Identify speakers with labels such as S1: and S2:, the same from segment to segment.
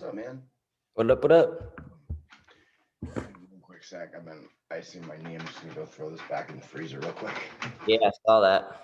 S1: up, man?
S2: What up, what up?
S1: One quick sec. I've been icing my knee. I'm just gonna go throw this back in the freezer real quick.
S2: Yeah, I saw that.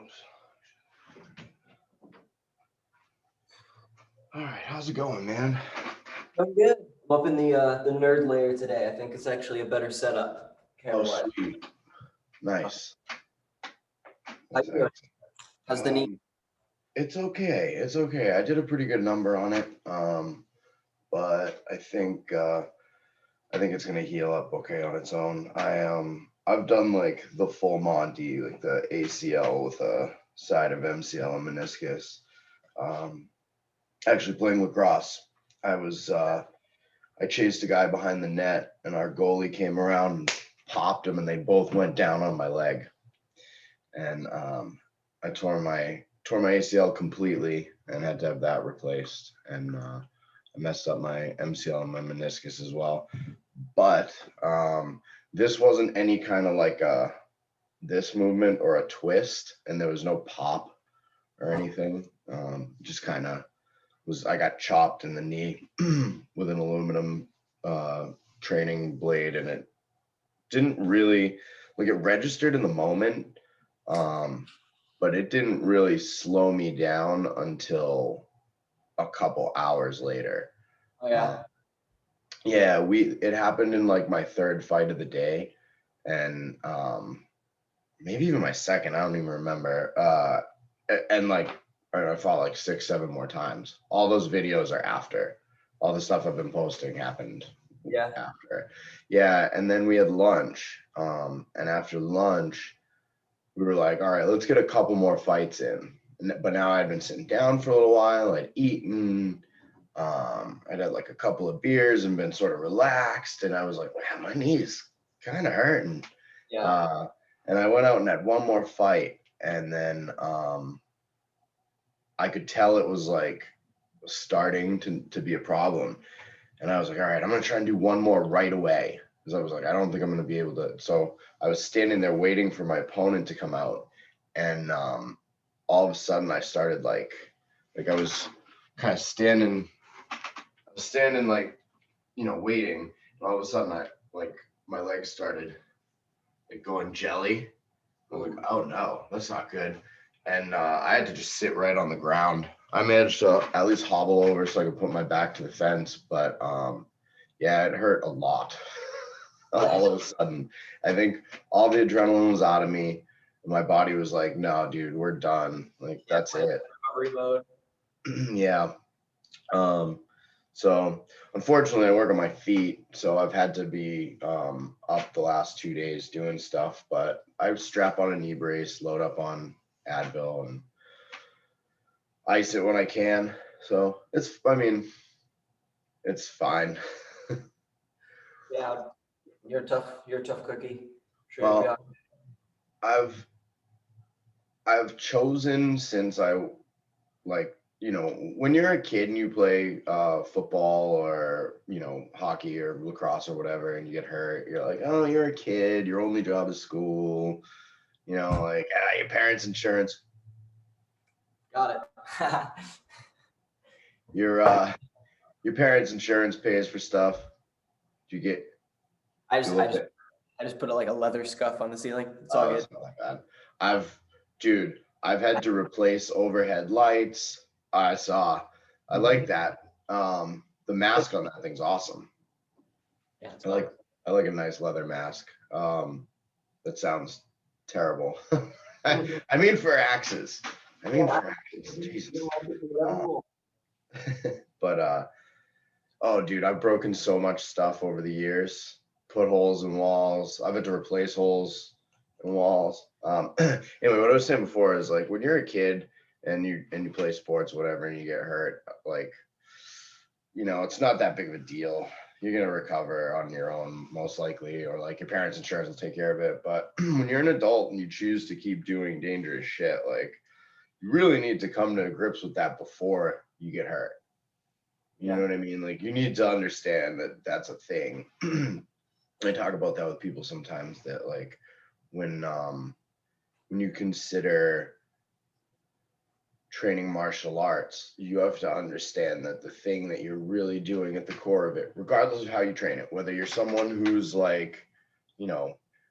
S1: Oops. All right, how's it going, man?
S2: I'm good. I'm up in the nerd layer today. I think it's actually a better setup
S1: Oh,
S2: camera-wise.
S1: sweet. Nice.
S2: How you doing? How's the knee?
S1: It's okay. It's okay. I did a pretty good number on it. But I think it's gonna heal up okay on its own. I've done like the full Monty, like the ACL with a side of MCL and meniscus. Actually playing lacrosse. I chased a guy behind the net and our goalie came around and popped him and they both went down on my leg. And I tore my ACL completely and had to have that replaced. And I messed up my MCL and my meniscus as well. But this wasn't any kind of like this movement or a twist, and there was no pop or anything. Just kind of I got chopped in the knee with an aluminum training blade, and it didn't really like it registered in the moment, but it didn't really slow me down until a couple hours later.
S2: Oh yeah.
S1: Yeah, it happened in like my third fight of the day, and maybe even my second. I don't even remember. And like I fought like 6, 7 more times. All those videos are after. All the stuff I've been posting happened
S2: Yeah.
S1: after. Yeah, and then we had lunch. And after lunch, we were like, all right, let's get a couple more fights in. But now I'd been sitting down for a little while. I'd eaten. I'd had like a couple of beers and been sort of relaxed. And I was like, man, my knee's kind of hurting.
S2: Yeah.
S1: And I went out and had one more fight. And then I could tell it was like starting to be a problem. And I was like, all right, I'm going to try and do one more right away. Because I was like, I don't think I'm going to be able to. So I was standing there waiting for my opponent to come out. And all of a sudden I started like I was kind of standing like, waiting. And all of a sudden my legs started like going jelly. I was like, oh no, that's not good. And I had to just sit right on the ground. I managed to at least hobble over so I could put my back to the fence, but yeah, it hurt a lot. All of a sudden, I think all the adrenaline was out of me. And my body was like, no, dude, we're done. Like, that's it.
S2: Recovery mode.
S1: Yeah. So unfortunately I work on my feet, so I've had to be up the last 2 days doing stuff, but I strap on a knee brace, load up on Advil and ice it when I can. So it's fine.
S2: Yeah. You're a tough cookie. Sure you'll be
S1: Well, I've chosen since I like, when you're a kid and you play football or, hockey or lacrosse or whatever, and you get hurt, you're like, oh, you're a kid. Your only job is school. Like your parents' insurance.
S2: Got it.
S1: Your parents' insurance pays for stuff. Do you get?
S2: I just put like a leather scuff on the ceiling. It's all good.
S1: It's not that bad. I've had to replace overhead lights. I like that. The mask on that thing's awesome.
S2: Yeah,
S1: I like a nice leather mask. That sounds terrible. I mean for axes. Jesus. But oh dude, I've broken so much stuff over the years, put holes in walls. I've had to replace holes in walls. Anyway, what I was saying before is like when you're a kid and you play sports, whatever, and you get hurt, like, it's not that big of a deal. You're gonna recover on your own, most likely, or like your parents' insurance will take care of it. But when you're an adult and you choose to keep doing dangerous shit, like you really need to come to grips with that before you get hurt. You know what I mean? Like you need to understand that that's a thing. I talk about that with people sometimes that like when you consider training martial arts, you have to understand that the thing that you're really doing at the core of it, regardless of how you train it, whether you're someone who's like,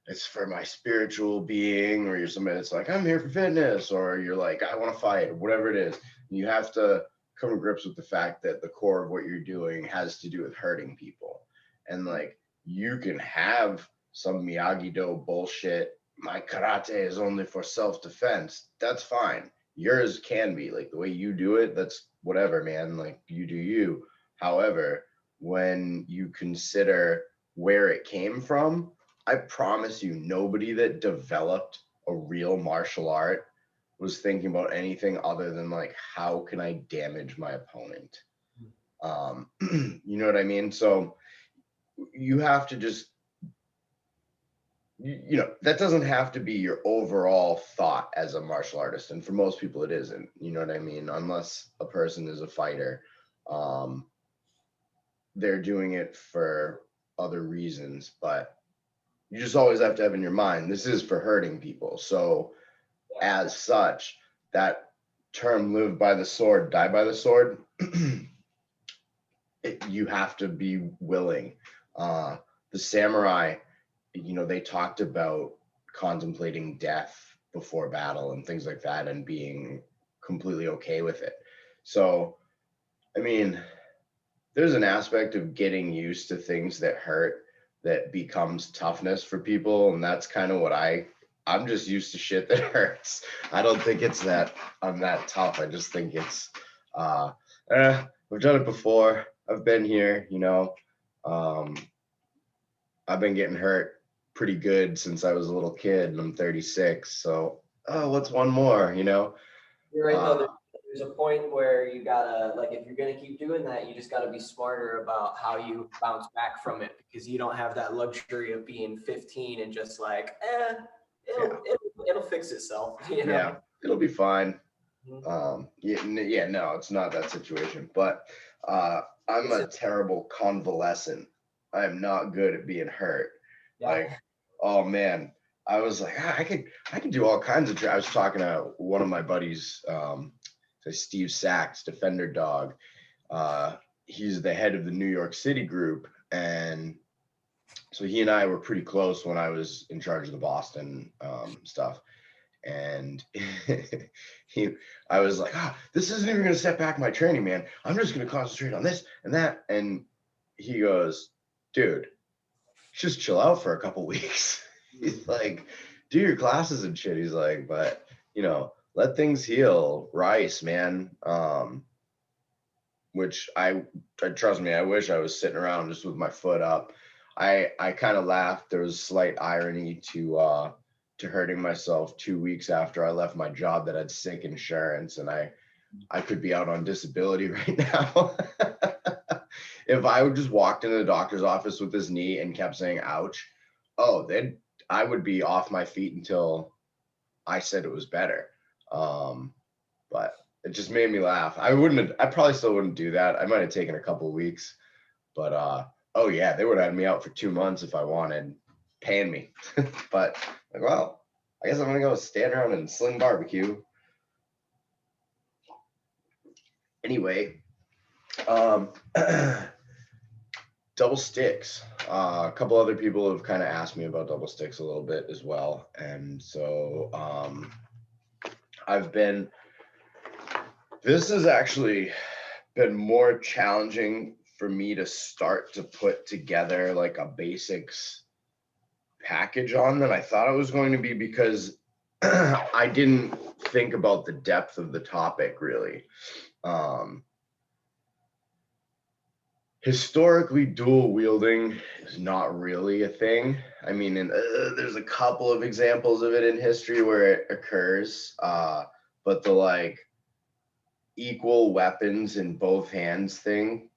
S1: it's for my spiritual being, or you're somebody that's like, I'm here for fitness, or you're like, I want to fight, or whatever it is, you have to come to grips with the fact that the core of what you're doing has to do with hurting people. And like, you can have some Miyagi-Do bullshit. My karate is only for self-defense. That's fine. Yours can be like the way you do it. That's whatever, man. Like you do you. However, when you consider where it came from, I promise you, nobody that developed a real martial art was thinking about anything other than like, how can I damage my opponent? You know what I mean? So you have to just, that doesn't have to be your overall thought as a martial artist. And for most people, it isn't, you know what I mean? Unless a person is a fighter, they're doing it for other reasons, but you just always have to have in your mind, this is for hurting people. So as such, that term live by the sword, die by the sword, you have to be willing. The samurai, they talked about contemplating death before battle and things like that and being completely okay with it. So, I mean, there's an aspect of getting used to things that hurt that becomes toughness for people. And that's kind of what I'm just used to shit that hurts. I don't think it's that I'm that tough. I just think it's, I've done it before. I've been here, I've been getting hurt pretty good since I was a little kid and I'm 36. So, what's one more,
S2: You're right though. There's a point where you gotta, like, if you're gonna keep doing that, you just gotta be smarter about how you bounce back from it, because you don't have that luxury of being 15 and just like, it'll fix itself.
S1: Yeah, it'll be fine.
S2: Mm-hmm.
S1: No, it's not that situation. But I'm a terrible convalescent. I am not good at being hurt.
S2: Yeah.
S1: Like, oh man, I was like, I could do all kinds of. I was talking to one of my buddies, Steve Sachs, Defender Dog. He's the head of the New York City group, and so he and I were pretty close when I was in charge of the Boston stuff. And I was like, this isn't even going to set back my training, man. I'm just going to concentrate on this and that. And he goes, dude, just chill out for a couple weeks. He's like, do your classes and shit. He's like, but let things heal. Rice, man. Which I trust me, I wish I was sitting around just with my foot up. I kind of laughed. There was slight irony to hurting myself 2 weeks after I left my job that had sick insurance, and I could be out on disability right now. If I would just walked into the doctor's office with this knee and kept saying ouch, then I would be off my feet until I said it was better. But it just made me laugh. I probably still wouldn't do that. I might have taken a couple of weeks, but they would have had me out for 2 months if I wanted, paying me. But like, well, I guess I'm gonna go stand around and sling barbecue. Anyway, double sticks. A couple other people have kind of asked me about double sticks a little bit as well, and so this has actually been more challenging for me to start to put together like a basics package on than I thought it was going to be, because I didn't think about the depth of the topic really. Historically, dual wielding is not really a thing. I mean, there's a couple of examples of it in history where it occurs, but the like equal weapons in both hands thing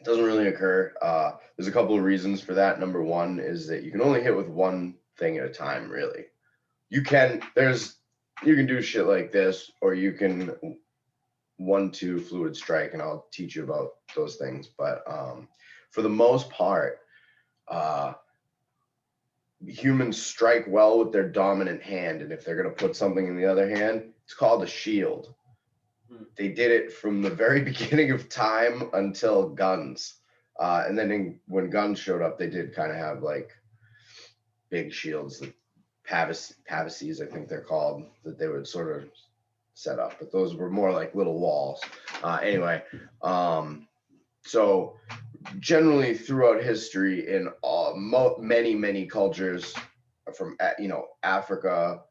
S1: doesn't really occur. There's a couple of reasons for that. Number one is that you can only hit with one thing at a time, really. You can do shit like this, or you can 1-2 fluid strike, and I'll teach you about those things. But for the most part, humans strike well with their dominant hand, and if they're going to put something in the other hand, it's called a shield. They did it from the very beginning of time until guns. And then when guns showed up, they did kind of have like big shields, the pavises, I think they're called, that they would sort of set up. But those were more like little walls. Anyway, so generally throughout history in many cultures from Africa,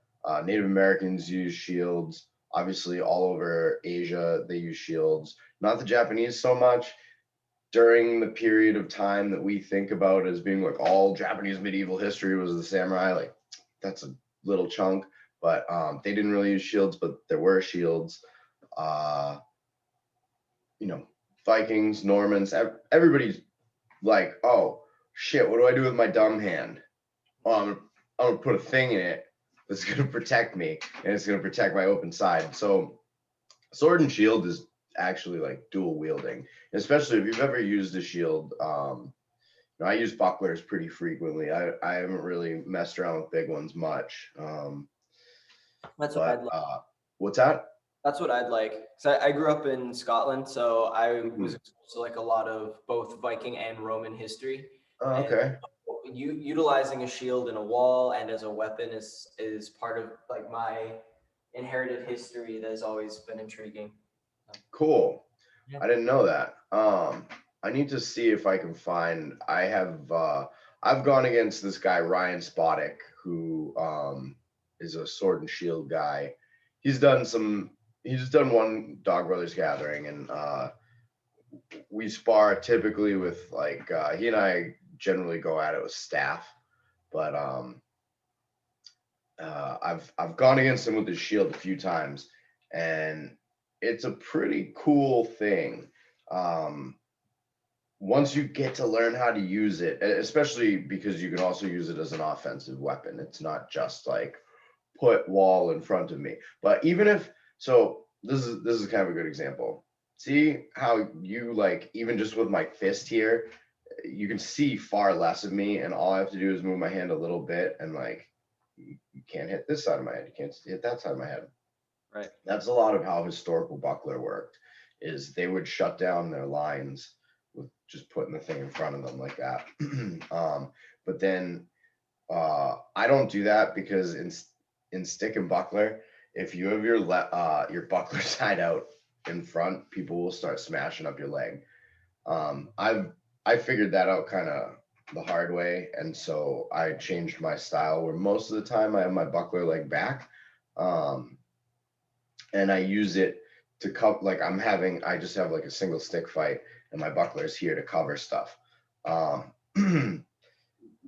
S1: Native Americans use shields. Obviously, all over Asia, they use shields. Not the Japanese so much. During the period of time that we think about as being like all Japanese medieval history was the samurai, like that's a little chunk, but they didn't really use shields, but there were shields. Vikings, Normans, everybody's like, oh shit, what do I do with my dumb hand? Oh, I'm gonna put a thing in it that's gonna protect me, and it's gonna protect my open side. So sword and shield is actually like dual wielding, especially if you've ever used a shield. I use bucklers pretty frequently. I haven't really messed around with big ones much.
S2: That's what I'd like.
S1: What's that?
S2: That's what I'd like. So I grew up in Scotland, so I was
S1: Mhm.
S2: exposed to like a lot of both Viking and Roman history.
S1: Oh,
S2: And
S1: okay.
S2: utilizing a shield and a wall and as a weapon is part of like my inherited history that has always been intriguing.
S1: Cool.
S2: Yeah.
S1: I didn't know that. I need to see if I can find. I've gone against this guy Ryan Spodek, who is a sword and shield guy. He's done one Dog Brothers gathering, and we spar typically with like he and I generally go at it with staff, but I've gone against him with his shield a few times, and it's a pretty cool thing. Once you get to learn how to use it, especially because you can also use it as an offensive weapon. It's not just like put wall in front of me. But even if so, this is kind of a good example. See how you like even just with my fist here, you can see far less of me, and all I have to do is move my hand a little bit, and like you can't hit this side of my head, you can't hit that side of my head.
S2: Right.
S1: That's a lot of how historical buckler worked. Is they would shut down their lines with just putting the thing in front of them like that. But then I don't do that because in stick and buckler, if you have your buckler side out in front, people will start smashing up your leg. I figured that out kind of the hard way, and so I changed my style where most of the time I have my buckler leg back, and I use it to cover. Like I just have like a single stick fight, and my buckler is here to cover stuff.
S2: What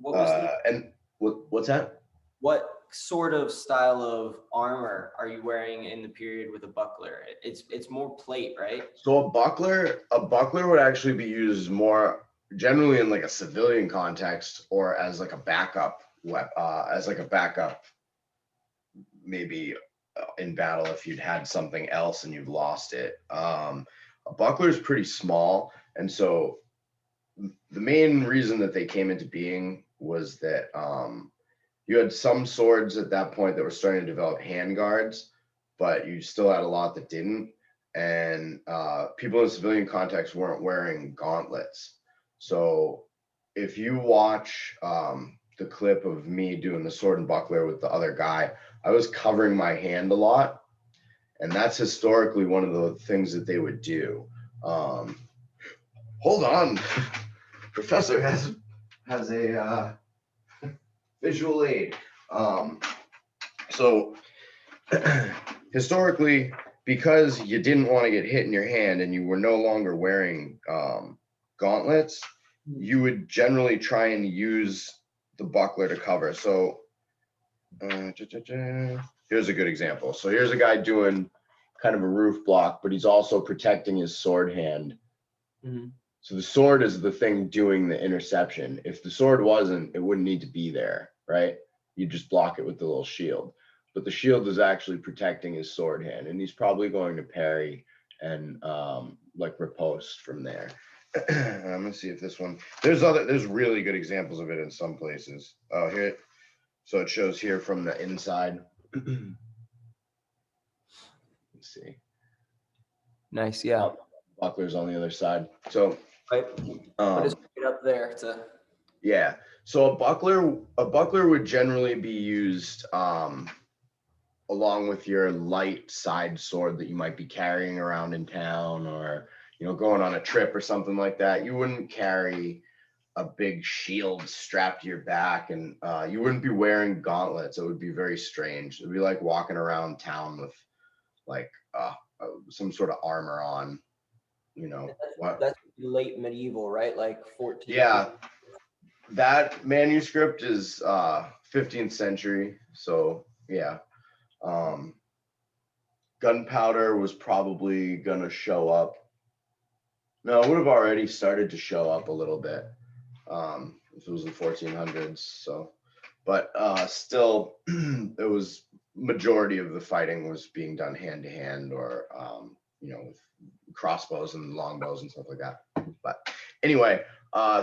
S2: was
S1: And what's that?
S2: what sort of style of armor are you wearing in the period with a buckler? It's more plate, right?
S1: So a buckler would actually be used more generally in like a civilian context or as like a backup maybe in battle if you'd had something else and you've lost it. A buckler is pretty small, and so the main reason that they came into being was that you had some swords at that point that were starting to develop hand guards, but you still had a lot that didn't. And people in civilian context weren't wearing gauntlets. So if you watch the clip of me doing the sword and buckler with the other guy, I was covering my hand a lot. And that's historically one of the things that they would do. Hold on. Professor has a visual aid. So historically, because you didn't want to get hit in your hand and you were no longer wearing gauntlets, you would generally try and use the buckler to cover. So here's a good example. So here's a guy doing kind of a roof block, but he's also protecting his sword hand.
S2: Mm-hmm.
S1: So the sword is the thing doing the interception. If the sword wasn't, it wouldn't need to be there, right? You just block it with the little shield. But the shield is actually protecting his sword hand, and he's probably going to parry and like riposte from there. I'm gonna see if this one. There's really good examples of it in some places. Oh, here. So it shows here from the inside. Let's see.
S2: Nice, yeah.
S1: Buckler's on the other side. So
S2: Right. Put it right up there to.
S1: Yeah. So a buckler would generally be used along with your light side sword that you might be carrying around in town, or going on a trip or something like that. You wouldn't carry a big shield strapped to your back, and you wouldn't be wearing gauntlets. It would be very strange. It'd be like walking around town with like some sort of armor on.
S2: That's late medieval, right? Like 14.
S1: Yeah, that manuscript is 15th century. So yeah. Gunpowder was probably gonna show up. No, it would have already started to show up a little bit if it was in 1400s. So, but still, it was majority of the fighting was being done hand to hand, or with crossbows and longbows and stuff like that. But anyway,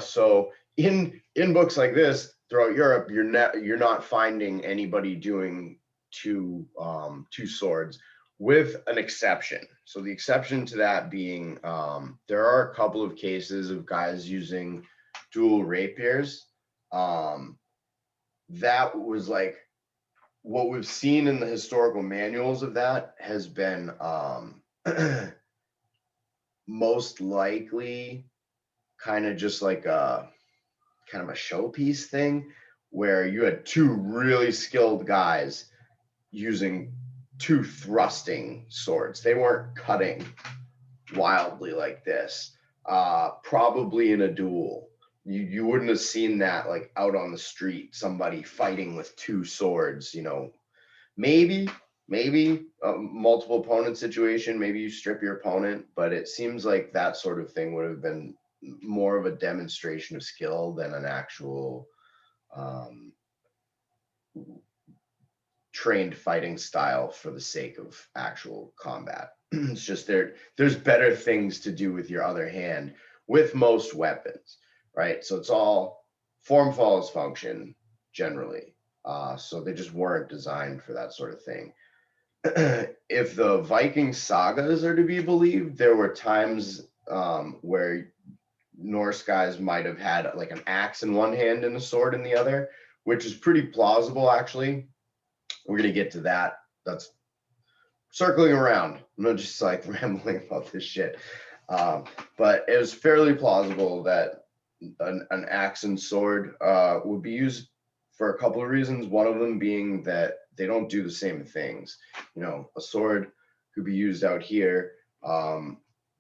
S1: so in books like this throughout Europe, you're not finding anybody doing two swords, with an exception. So the exception to that being there are a couple of cases of guys using dual rapiers. That was like what we've seen in the historical manuals of that has been most likely kind of just like a kind of a showpiece thing, where you had two really skilled guys using two thrusting swords. They weren't cutting wildly like this. Probably in a duel. You wouldn't have seen that like out on the street, somebody fighting with two swords, maybe a multiple opponent situation, maybe you strip your opponent, but it seems like that sort of thing would have been more of a demonstration of skill than an actual trained fighting style for the sake of actual combat. It's just there's better things to do with your other hand with most weapons, right? So it's all form follows function generally. So they just weren't designed for that sort of thing. If the Viking sagas are to be believed, there were times where Norse guys might have had like an axe in one hand and a sword in the other, which is pretty plausible actually. We're going to get to that. That's circling around. I'm not just like rambling about this shit. But it was fairly plausible that an axe and sword would be used for a couple of reasons. One of them being that they don't do the same things. A sword could be used out here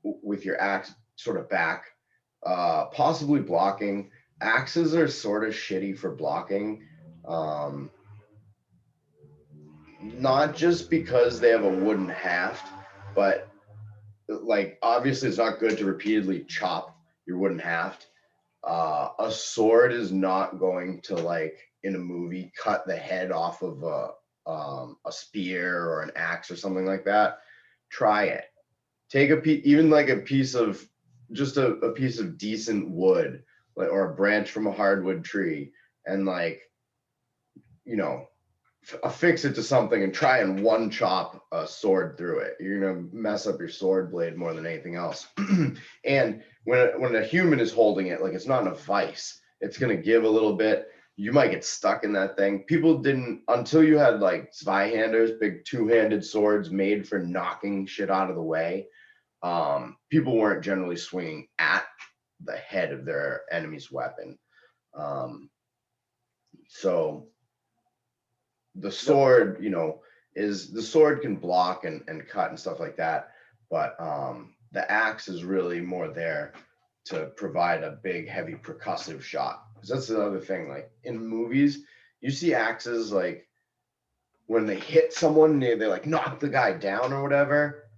S1: with your axe sort of back, possibly blocking. Axes are sort of shitty for blocking. Not just because they have a wooden haft, but like obviously it's not good to repeatedly chop your wooden haft. A sword is not going to, like in a movie, cut the head off of a spear or an axe or something like that. Try it. Take even like a piece of just a piece of decent wood, like, or a branch from a hardwood tree, and like affix it to something and try and one chop a sword through it. You're gonna mess up your sword blade more than anything else. And when a human is holding it, like it's not in a vice, it's gonna give a little bit. You might get stuck in that thing. People didn't, until you had like Zweihanders, big two-handed swords made for knocking shit out of the way. People weren't generally swinging at the head of their enemy's weapon. So the sword, the sword can block and cut and stuff like that, but the axe is really more there to provide a big, heavy percussive shot. Because that's the other thing. Like in movies, you see axes like when they hit someone, they like knock the guy down or whatever.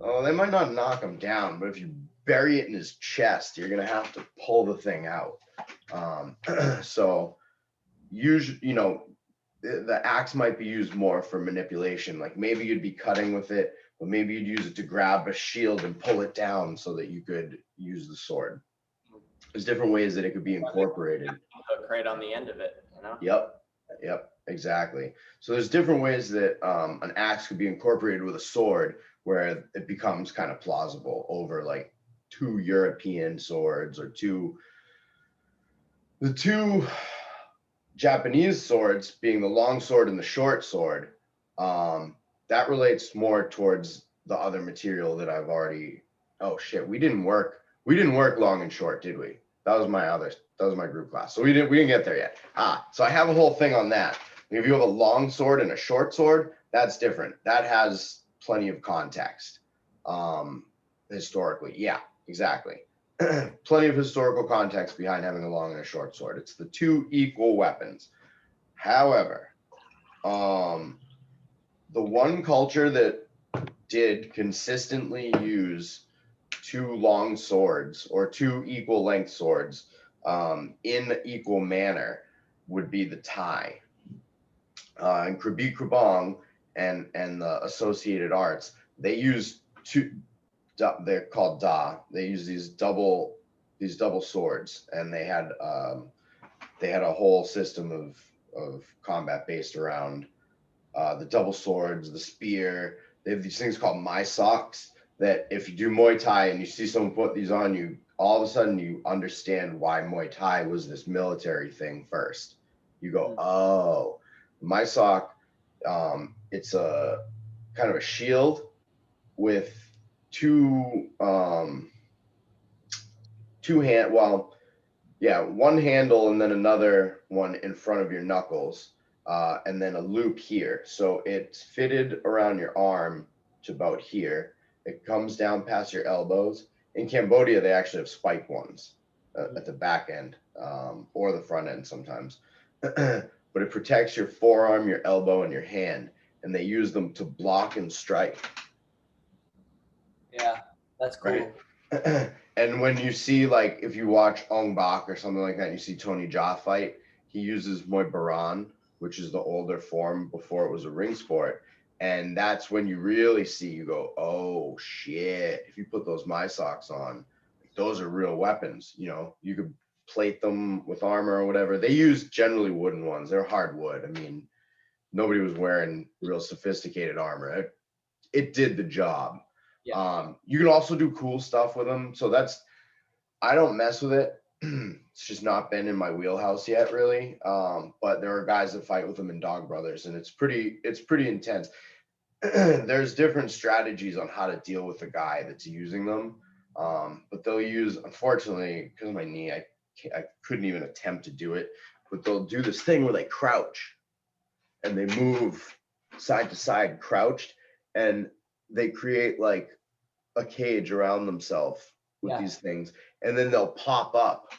S1: Oh, they might not knock him down, but if you bury it in his chest, you're gonna have to pull the thing out. So usually, the axe might be used more for manipulation. Like maybe you'd be cutting with it, but maybe you'd use it to grab a shield and pull it down so that you could use the sword. There's different ways that it could be incorporated.
S2: Hook right on the end of it,
S1: Yep, exactly. So there's different ways that an axe could be incorporated with a sword where it becomes kind of plausible over like two European swords or the two Japanese swords being the long sword and the short sword. That relates more towards the other material that I've already. Oh shit, we didn't work long and short, did we? That was my group class. So we didn't get there yet. So I have a whole thing on that. If you have a long sword and a short sword, that's different. That has plenty of context. Historically. Yeah, exactly. Plenty of historical context behind having a long and a short sword. It's the two equal weapons. However, the one culture that did consistently use two long swords or two equal length swords in equal manner would be the Thai. And Krabi Krabong and the associated arts, they use two. They're called Da. They use these double swords, and they had a whole system of combat based around the double swords, the spear. They have these things called my socks that if you do Muay Thai and you see someone put these on you, all of a sudden you understand why Muay Thai was this military thing first. You go, oh, my sock, it's a kind of a shield with one handle and then another one in front of your knuckles, and then a loop here. So it's fitted around your arm to about here. It comes down past your elbows. In Cambodia, they actually have spike ones at the back end, or the front end sometimes. But it protects your forearm, your elbow, and your hand, and they use them to block and strike.
S2: Yeah, that's cool.
S1: Right. And when you see, like, if you watch Ong Bak or something like that, you see Tony Jaa fight, he uses Muay Baran, which is the older form before it was a ring sport. And that's when you really see, you go, oh shit, if you put those my socks on, those are real weapons. You could plate them with armor or whatever. They use generally wooden ones. They're hardwood. I mean, nobody was wearing real sophisticated armor. It did the job. Yeah. You can also do cool stuff with them. So I don't mess with it. It's just not been in my wheelhouse yet, really. But there are guys that fight with them in Dog Brothers, and it's pretty intense. There's different strategies on how to deal with the guy that's using them. But they'll use, unfortunately, because of my knee, I couldn't even attempt to do it. But they'll do this thing where they crouch and they move side to side crouched, and they create like a cage around themselves with these things, and then they'll pop up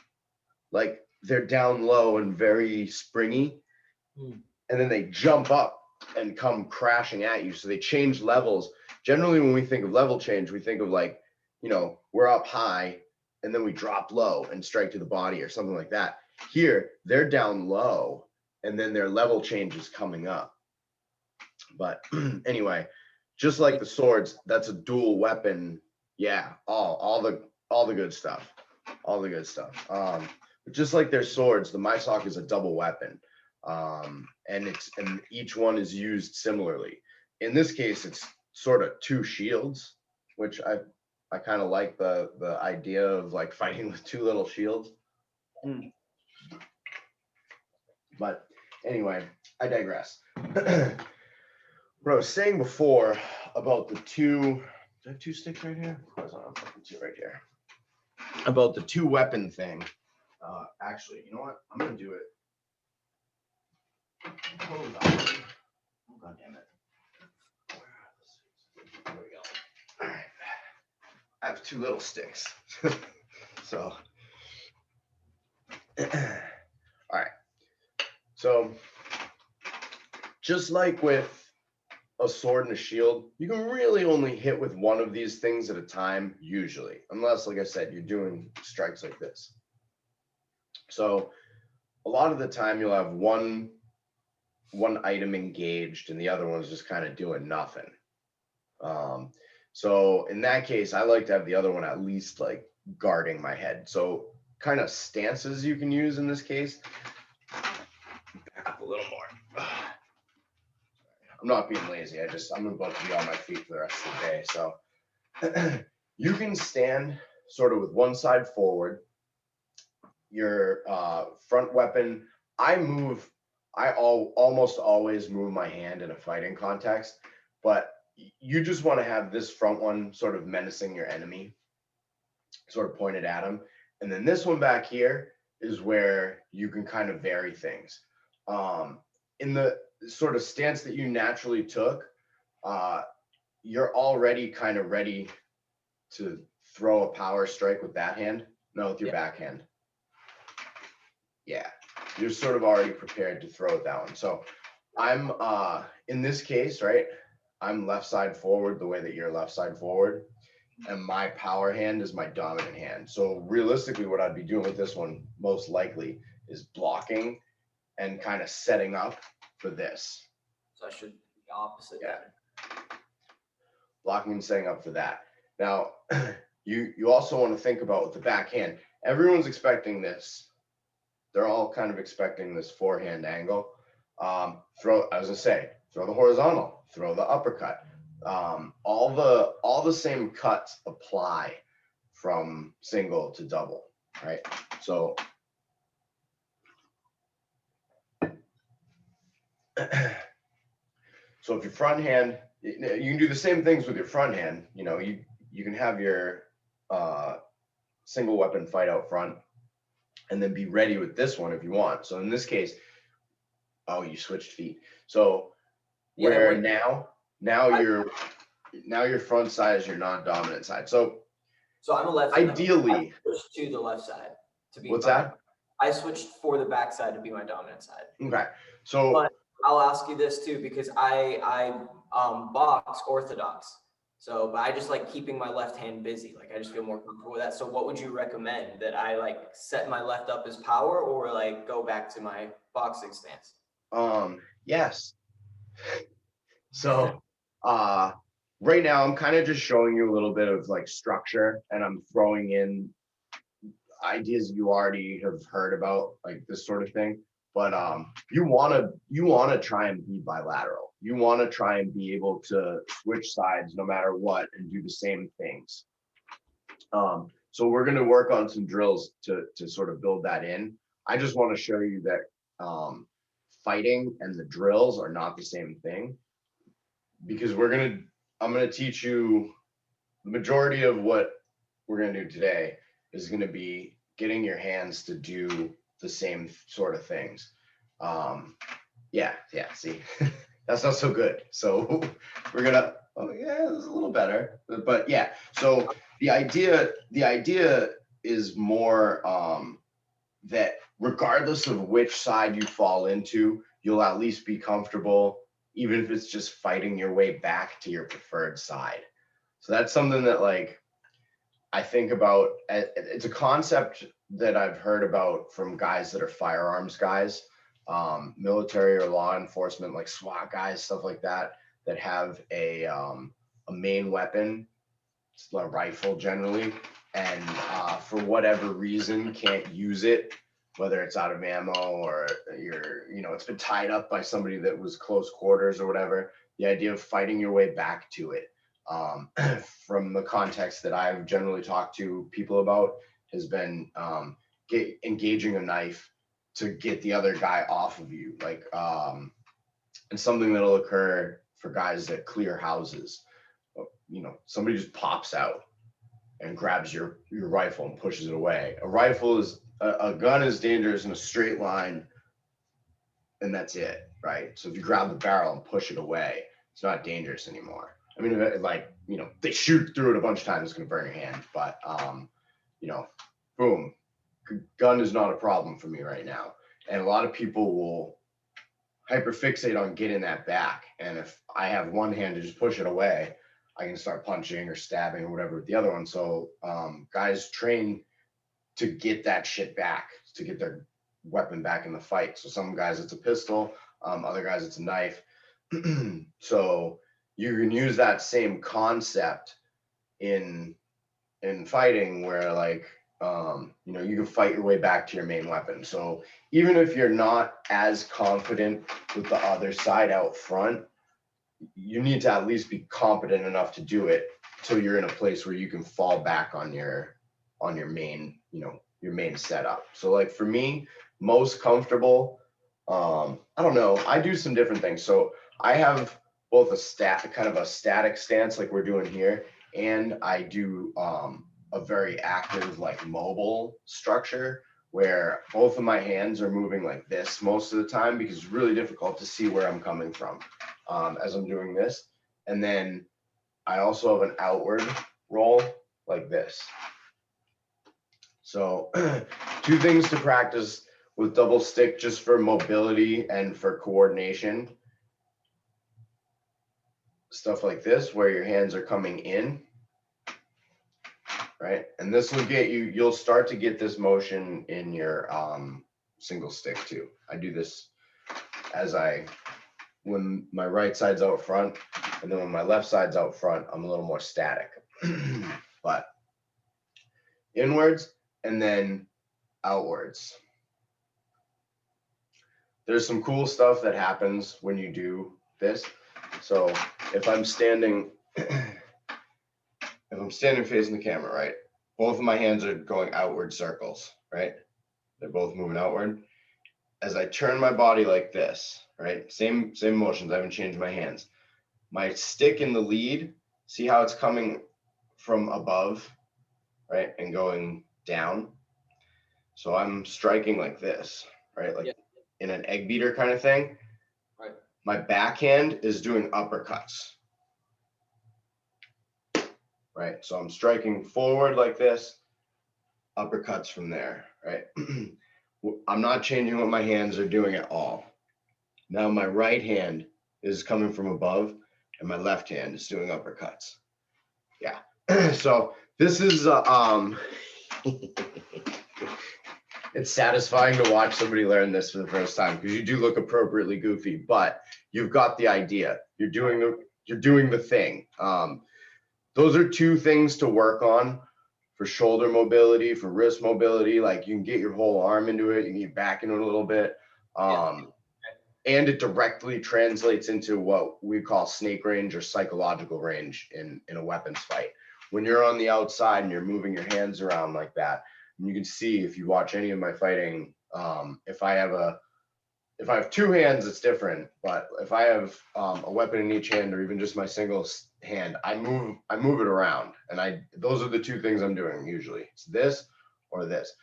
S1: like they're down low and very springy, and then they jump up and come crashing at you. So they change levels. Generally, when we think of level change, we think of like, we're up high and then we drop low and strike to the body or something like that. Here, they're down low and then their level change is coming up. But anyway, just like the swords, that's a dual weapon. Yeah, all the good stuff. All the good stuff. But just like their swords, the Mysok is a double weapon. And each one is used similarly. In this case, it's sort of two shields, which I kind of like the idea of like fighting with two little shields. But anyway, I digress. What I was saying before about the two, do I have two sticks right here? Of course, I'm fucking two right here. About the two weapon thing. Actually, you know what? I'm gonna do it. Hold on. Oh, God damn it. There we go. All right. I have two little sticks. So, all right. So, just like with a sword and a shield, you can really only hit with one of these things at a time, usually, unless, like I said, you're doing strikes like this. So, a lot of the time, you'll have one item engaged, and the other one's just kind of doing nothing. So in that case, I like to have the other one at least like guarding my head. So kind of stances you can use in this case. Back up a little more. I'm not being lazy. I'm about to be on my feet for the rest of the day. So you can stand sort of with one side forward. Your front weapon, I almost always move my hand in a fighting context, but you just want to have this front one sort of menacing your enemy, sort of pointed at him. And then this one back here is where you can kind of vary things. In the sort of stance that you naturally took, you're already kind of ready to throw a power strike with that hand. No, with your backhand. Yeah, you're sort of already prepared to throw it that one. So I'm in this case, right? I'm left side forward the way that you're left side forward, and my power hand is my dominant hand. So realistically, what I'd be doing with this one most likely is blocking and kind of setting up for this.
S2: So I should be the opposite.
S1: Yeah. Blocking and setting up for that. Now, you also want to think about with the backhand, everyone's expecting this. They're all kind of expecting this forehand angle. I was gonna say, throw the horizontal, throw the uppercut. All the same cuts apply from single to double, right? So so if your front hand, you can do the same things with your front hand. You know, you can have your single weapon fight out front, and then be ready with this one if you want. So in this case, oh, you switched feet. So where now your front side is your non-dominant side. So
S2: I'm a left.
S1: Ideally,
S2: I switched to the left side to be.
S1: What's that?
S2: I switched for the back side to be my dominant side.
S1: Okay. So
S2: but I'll ask you this too, because I box orthodox. So, but I just like keeping my left hand busy. Like I just feel more comfortable with that. So what would you recommend, that I like set my left up as power, or like go back to my boxing stance?
S1: Yes. So right now I'm kind of just showing you a little bit of like structure, and I'm throwing in ideas you already have heard about, like this sort of thing. But you want to try and be bilateral. You want to try and be able to switch sides no matter what and do the same things. So we're going to work on some drills to sort of build that in. I just want to show you that fighting and the drills are not the same thing, because I'm going to teach you the majority of what we're going to do today is going to be getting your hands to do the same sort of things. Yeah, see, that's not so good. So we're gonna, oh yeah, this is a little better, but yeah. So the idea is more that regardless of which side you fall into, you'll at least be comfortable, even if it's just fighting your way back to your preferred side. So that's something that like I think about. It's a concept that I've heard about from guys that are firearms guys, military or law enforcement, like SWAT guys, stuff like that, that have a main weapon, it's a rifle generally, and for whatever reason can't use it, whether it's out of ammo or it's been tied up by somebody that was close quarters or whatever. The idea of fighting your way back to it, from the context that I've generally talked to people about, has been engaging a knife to get the other guy off of you, like and something that'll occur for guys that clear houses. Somebody just pops out and grabs your rifle and pushes it away. A gun is dangerous in a straight line, and that's it, right? So if you grab the barrel and push it away, it's not dangerous anymore. I mean, they shoot through it a bunch of times, it's gonna burn your hand, but boom, gun is not a problem for me right now. And a lot of people will hyperfixate on getting that back. And if I have one hand to just push it away, I can start punching or stabbing or whatever with the other one. So guys train to get that shit back, to get their weapon back in the fight. So some guys it's a pistol, other guys it's a knife. So you can use that same concept in fighting, where like you know, you can fight your way back to your main weapon. So even if you're not as confident with the other side out front, you need to at least be competent enough to do it till you're in a place where you can fall back on your main, you know, your main setup. So like for me, most comfortable, I don't know, I do some different things. So I have both a kind of a static stance like we're doing here, and I do a very active, like mobile structure where both of my hands are moving like this most of the time, because it's really difficult to see where I'm coming from as I'm doing this. And then I also have an outward roll like this. So 2 things to practice with double stick, just for mobility and for coordination. Stuff like this, where your hands are coming in, right? And this will get you, you'll start to get this motion in your single stick too. I do this when my right side's out front, and then when my left side's out front, I'm a little more static. But inwards and then outwards. There's some cool stuff that happens when you do this. So if I'm standing facing the camera, right? Both of my hands are going outward circles, right? They're both moving outward. As I turn my body like this, right? Same motions, I haven't changed my hands. My stick in the lead, see how it's coming from above, right? And going down. So I'm striking like this, right? Like in an egg beater kind of thing.
S2: Right.
S1: My backhand is doing uppercuts. Right, so I'm striking forward like this, uppercuts from there, right? I'm not changing what my hands are doing at all. Now my right hand is coming from above, and my left hand is doing uppercuts. Yeah, so this is it's satisfying to watch somebody learn this for the first time, because you do look appropriately goofy, but you've got the idea. You're doing the thing. Those are 2 things to work on for shoulder mobility, for wrist mobility. Like you can get your whole arm into it, you can get back into it a little bit. And it directly translates into what we call snake range or psychological range in a weapons fight. When you're on the outside and you're moving your hands around like that, and you can see if you watch any of my fighting, if I have 2 hands, it's different. But if I have a weapon in each hand, or even just my single hand, I move it around, and those are the 2 things I'm doing usually. It's this or this.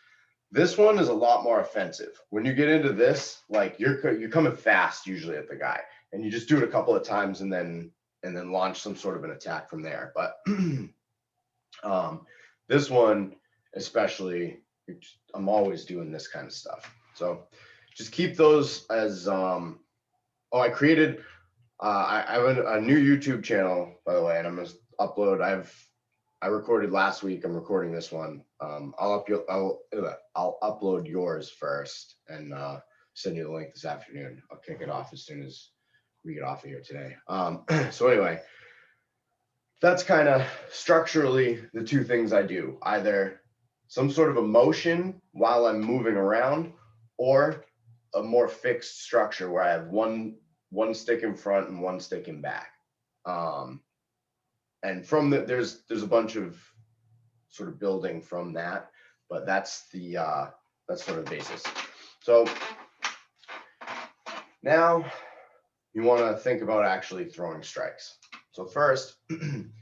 S1: This one is a lot more offensive. When you get into this, like you're coming fast usually at the guy, and you just do it a couple of times and then launch some sort of an attack from there. But this one especially, I'm always doing this kind of stuff. So just keep those as I created I have a new YouTube channel, by the way, and I'm gonna upload. I recorded last week. I'm recording this one. I'll upload yours first and send you the link this afternoon. I'll kick it off as soon as we get off of here today. So anyway, that's kind of structurally the 2 things I do: either some sort of a motion while I'm moving around, or a more fixed structure where I have one stick in front and 1 stick in back. And from there's a bunch of sort of building from that, but that's sort of the basis. So now you want to think about actually throwing strikes. So first, in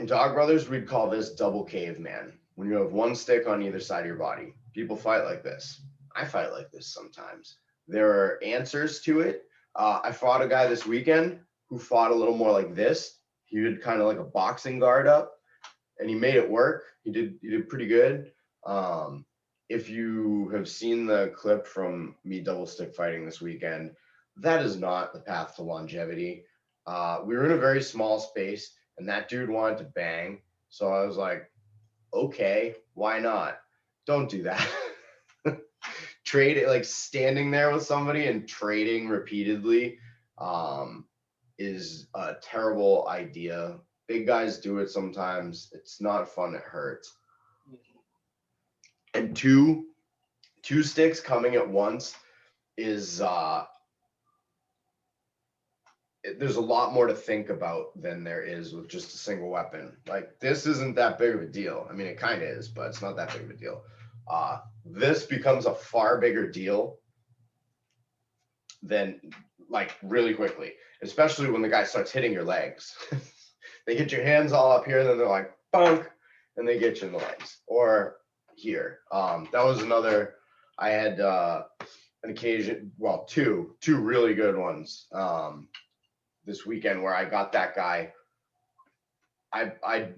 S1: Dog Brothers, we'd call this double caveman. When you have 1 stick on either side of your body, people fight like this. I fight like this sometimes. There are answers to it. I fought a guy this weekend who fought a little more like this. He did kind of like a boxing guard up, and he made it work. He did pretty good. If you have seen the clip from me double stick fighting this weekend, that is not the path to longevity. We were in a very small space, and that dude wanted to bang. So I was like, okay, why not? Don't do that. Trade it, like standing there with somebody and trading repeatedly is a terrible idea. Big guys do it sometimes. It's not fun. It hurts. And two sticks coming at once is there's a lot more to think about than there is with just a single weapon. Like, this isn't that big of a deal. I mean, it kind of is, but it's not that big of a deal. This becomes a far bigger deal than, like, really quickly, especially when the guy starts hitting your legs. They get your hands all up here, and then they're like, bunk, and they get you in the legs or here. That was another, I had an occasion, well, two really good ones this weekend where I got that guy. I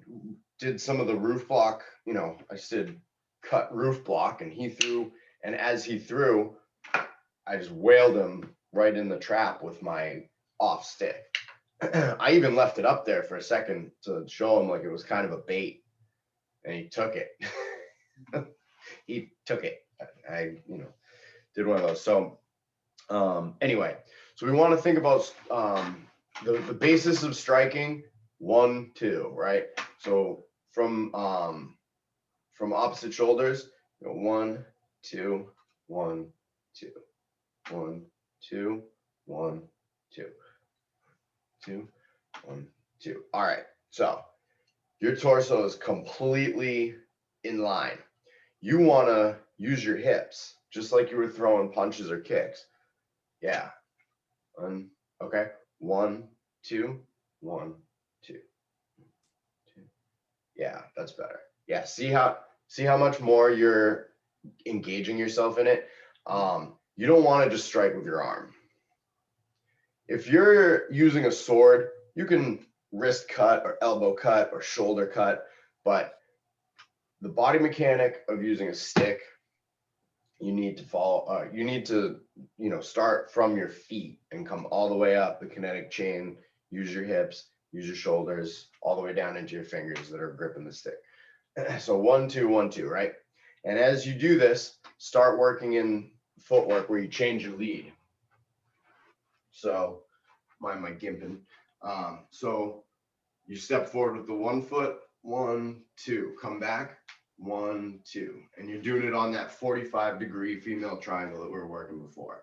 S1: did some of the roof block, you know, I did cut roof block, and he threw, and as he threw, I just wailed him right in the trap with my off stick. I even left it up there for a second to show him like it was kind of a bait, and he took it. He took it. I, you know, did one of those. So anyway, so we want to think about the basis of striking 1, 2, right? So from opposite shoulders, you know, 1, 2, 1, 2, 1, 2, 1, 2, 2, 1, 2. All right. So your torso is completely in line. You want to use your hips just like you were throwing punches or kicks. Yeah. Okay. 1, 2, 1, 2, 2. Yeah, that's better. Yeah. See how much more you're engaging yourself in it. You don't want to just strike with your arm. If you're using a sword, you can wrist cut or elbow cut or shoulder cut, but the body mechanic of using a stick, you need to follow, you need to, you know, start from your feet and come all the way up the kinetic chain, use your hips, use your shoulders, all the way down into your fingers that are gripping the stick. So 1, 2, 1, 2, right? And as you do this, start working in footwork where you change your lead. So mind my gimping. So you step forward with the 1 foot, 1, 2, come back, 1, 2, and you're doing it on that 45-degree female triangle that we were working before.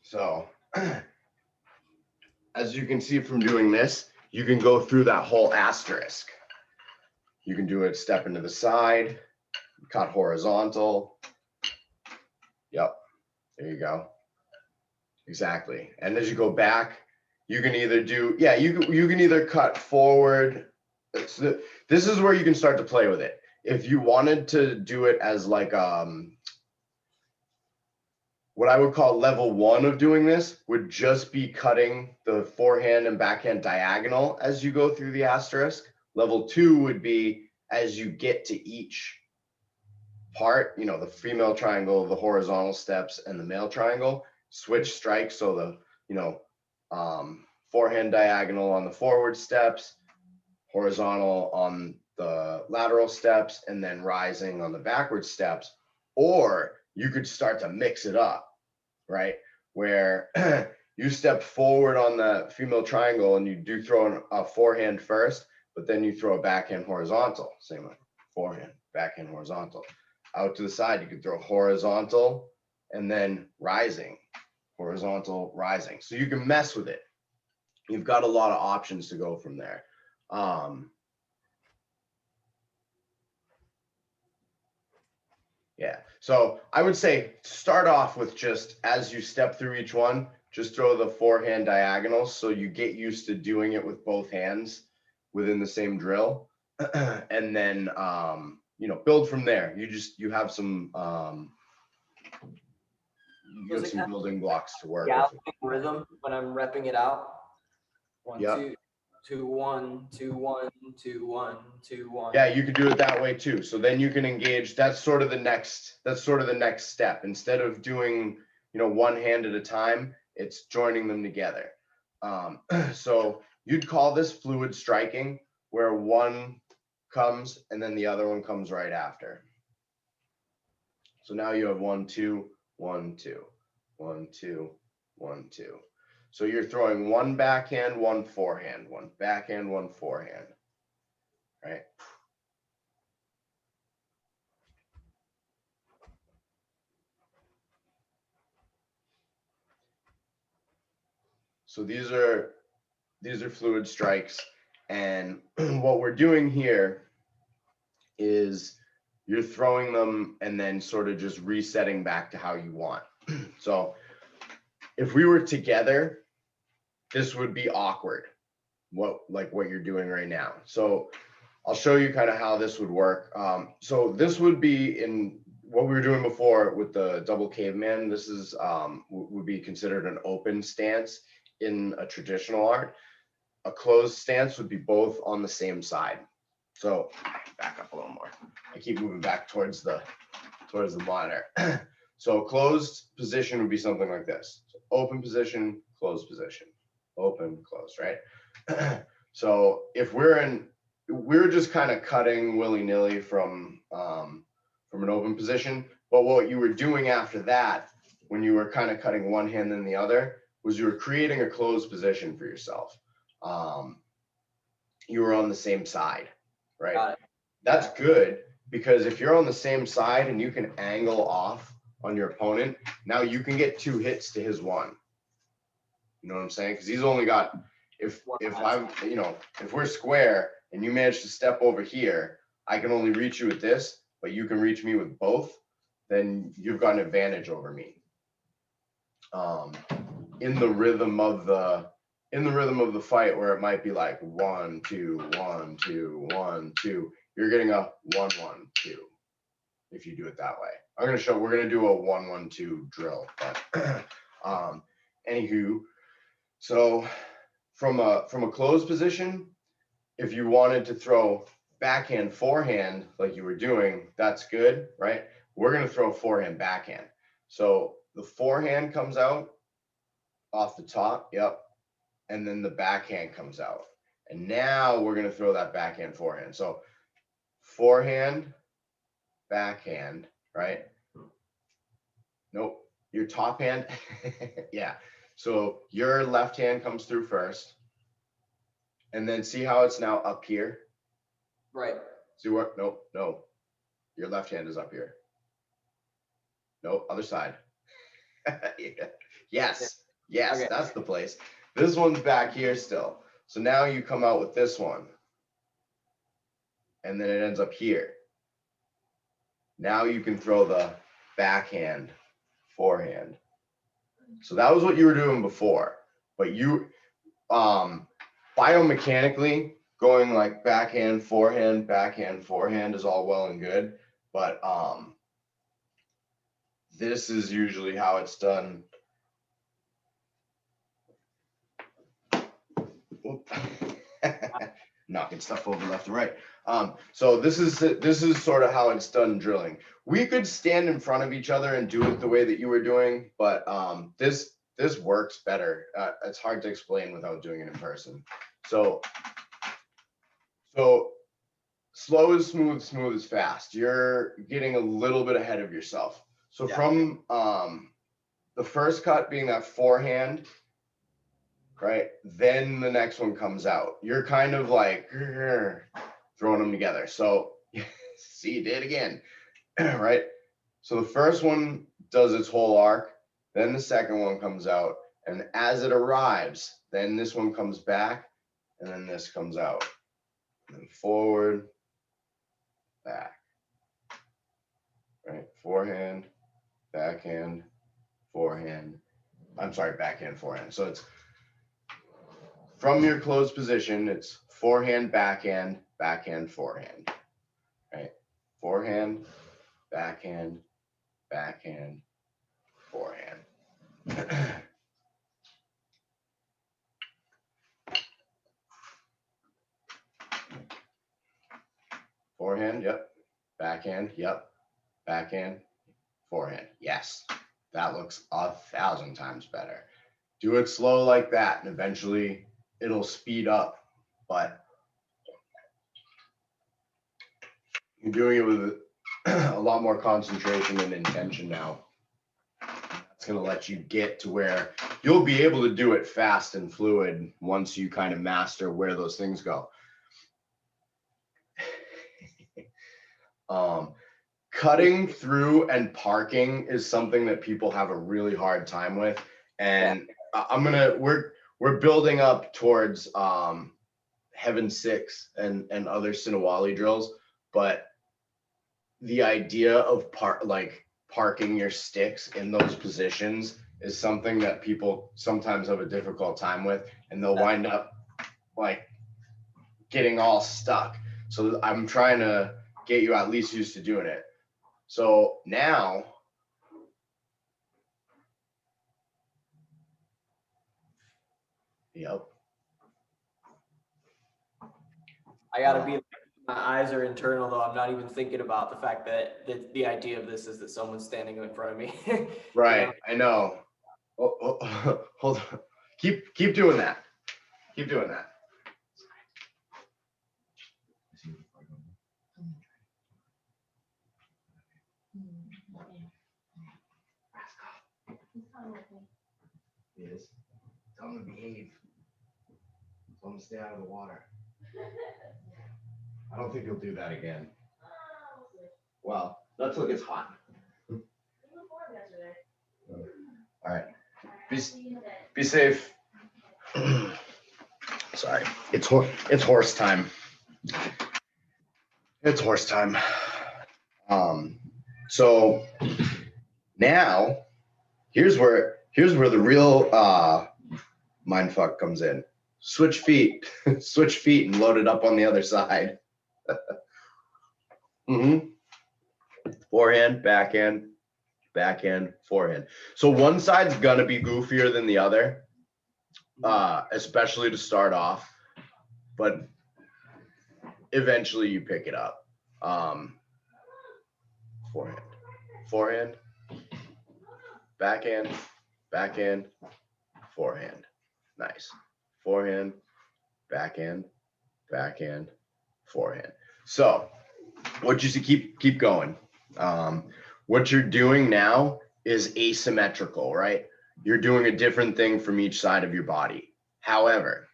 S1: So as you can see from doing this, you can go through that whole asterisk. You can do it step into the side, cut horizontal. Yep, there you go. Exactly. And as you go back, you can either do, yeah, you can either cut forward. This is where you can start to play with it. If you wanted to do it as like what I would call level 1 of doing this would just be cutting the forehand and backhand diagonal as you go through the asterisk. Level 2 would be as you get to each part, you know, the female triangle, the horizontal steps, and the male triangle, switch strikes. So the, you know, forehand diagonal on the forward steps, horizontal on the lateral steps, and then rising on the backward steps. Or you could start to mix it up, right? Where you step forward on the female triangle and you do throw a forehand first, but then you throw a backhand horizontal. Same way, forehand, backhand horizontal. Out to the side, you could throw horizontal and then rising, horizontal, rising. So you can mess with it. You've got a lot of options to go from there. Yeah, so I would say start off with just as you step through each one, just throw the forehand diagonals so you get used to doing it with both hands within the same drill, and then you know, build from there. You have some
S2: So is it kind of
S1: building blocks to work
S2: galloping
S1: with.
S2: rhythm when I'm repping it out? 1,
S1: Yep.
S2: 2, 2, 1, 2, 1, 2, 1, 2, 1.
S1: Yeah, you could do it that way too. So then you can engage. That's sort of the next step. Instead of doing, you know, one hand at a time, it's joining them together. So you'd call this fluid striking, where one comes and then the other one comes right after. So now you have 1, 2, 1, 2, 1, 2, 1, 2. So you're throwing one backhand, one forehand, one backhand, one forehand, right? So these are fluid strikes, and what we're doing here is you're throwing them and then sort of just resetting back to how you want. So if we were together, this would be awkward, like what you're doing right now. So I'll show you kind of how this would work. So this would be in what we were doing before with the double caveman. This is would be considered an open stance in a traditional art. A closed stance would be both on the same side. So back up a little more. I keep moving back towards the monitor. So closed position would be something like this. So open position, closed position, open, closed, right? So if we're just kind of cutting willy-nilly from an open position, but what you were doing after that, when you were kind of cutting one hand than the other, was you were creating a closed position for yourself. You were on the same side, right? That's good, because if you're on the same side and you can angle off on your opponent, now you can get 2 hits to his 1. You know what I'm saying? Because he's only got, if I'm, you know, if we're square and you manage to step over here, I can only reach you with this, but you can reach me with both, then you've got an advantage over me. In the rhythm of the fight, where it might be like 1, 2, 1, 2, 1, 2, you're getting a 1, 1, 2. If you do it that way, we're gonna do a 1, 1, 2 drill. But anywho, so from a closed position, if you wanted to throw backhand, forehand like you were doing, that's good, right? We're gonna throw forehand, backhand. So the forehand comes out off the top, yep, and then the backhand comes out. And now we're going to throw that backhand, forehand. So forehand, backhand, right? Nope, your top hand. Yeah. So your left hand comes through first. And then see how it's now up here?
S2: Right.
S1: See what? Nope, no. Your left hand is up here. Nope, other side. Yeah. Yes, yes, okay. That's the place. This one's back here still. So now you come out with this one. And then it ends up here. Now you can throw the backhand, forehand. So that was what you were doing before. But you, biomechanically, going like backhand, forehand is all well and good. But this is usually how it's done. Knocking stuff over left and right. So this is sort of how it's done drilling. We could stand in front of each other and do it the way that you were doing, but this works better. It's hard to explain without doing it in person. So slow is smooth, smooth is fast. You're getting a little bit ahead of yourself. So yeah. From the first cut being that forehand, right? Then the next one comes out. You're kind of like throwing them together. So see, you did again, right? So the first one does its whole arc, then the second one comes out, and as it arrives, then this one comes back, and then this comes out, and then forward, back, right? Forehand, backhand, forehand. I'm sorry, backhand, forehand. So it's from your closed position, it's forehand, backhand, backhand, forehand, right? Forehand, backhand, backhand, forehand. Forehand, yep. Backhand, yep. Backhand, forehand. Yes, that looks 1,000 times better. Do it slow like that, and eventually it'll speed up. But you're doing it with a lot more concentration and intention now. That's going to let you get to where you'll be able to do it fast and fluid once you kind of master where those things go. Cutting through and parking is something that people have a really hard time with. And we're building up towards Heaven 6 and other Sinawali drills, but the idea of parking your sticks in those positions is something that people sometimes have a difficult time with, and they'll wind up like getting all stuck. So I'm trying to get you at least used to doing it. So now, yep.
S2: I gotta be, my eyes are internal though. I'm not even thinking about the fact that the idea of this is that someone's standing in front of me.
S1: Right,
S2: You know?
S1: I know. Hold on. Keep doing that. Keep doing that. Yes. Tell him to behave. Tell him to stay out of the water. I don't think he'll do that again. Well, not till it gets hot. All right. Be safe. Sorry. It's horse time. It's horse time. So now here's where the real mind fuck comes in. Switch feet. Switch feet and load it up on the other side. Forehand, backhand, backhand, forehand. So one side's gonna be goofier than the other, especially to start off, but eventually you pick it up. Forehand, forehand, backhand, backhand, forehand. Nice. Forehand, backhand, backhand, forehand. So what you see, keep going. What you're doing now is asymmetrical, right? You're doing a different thing from each side of your body. However,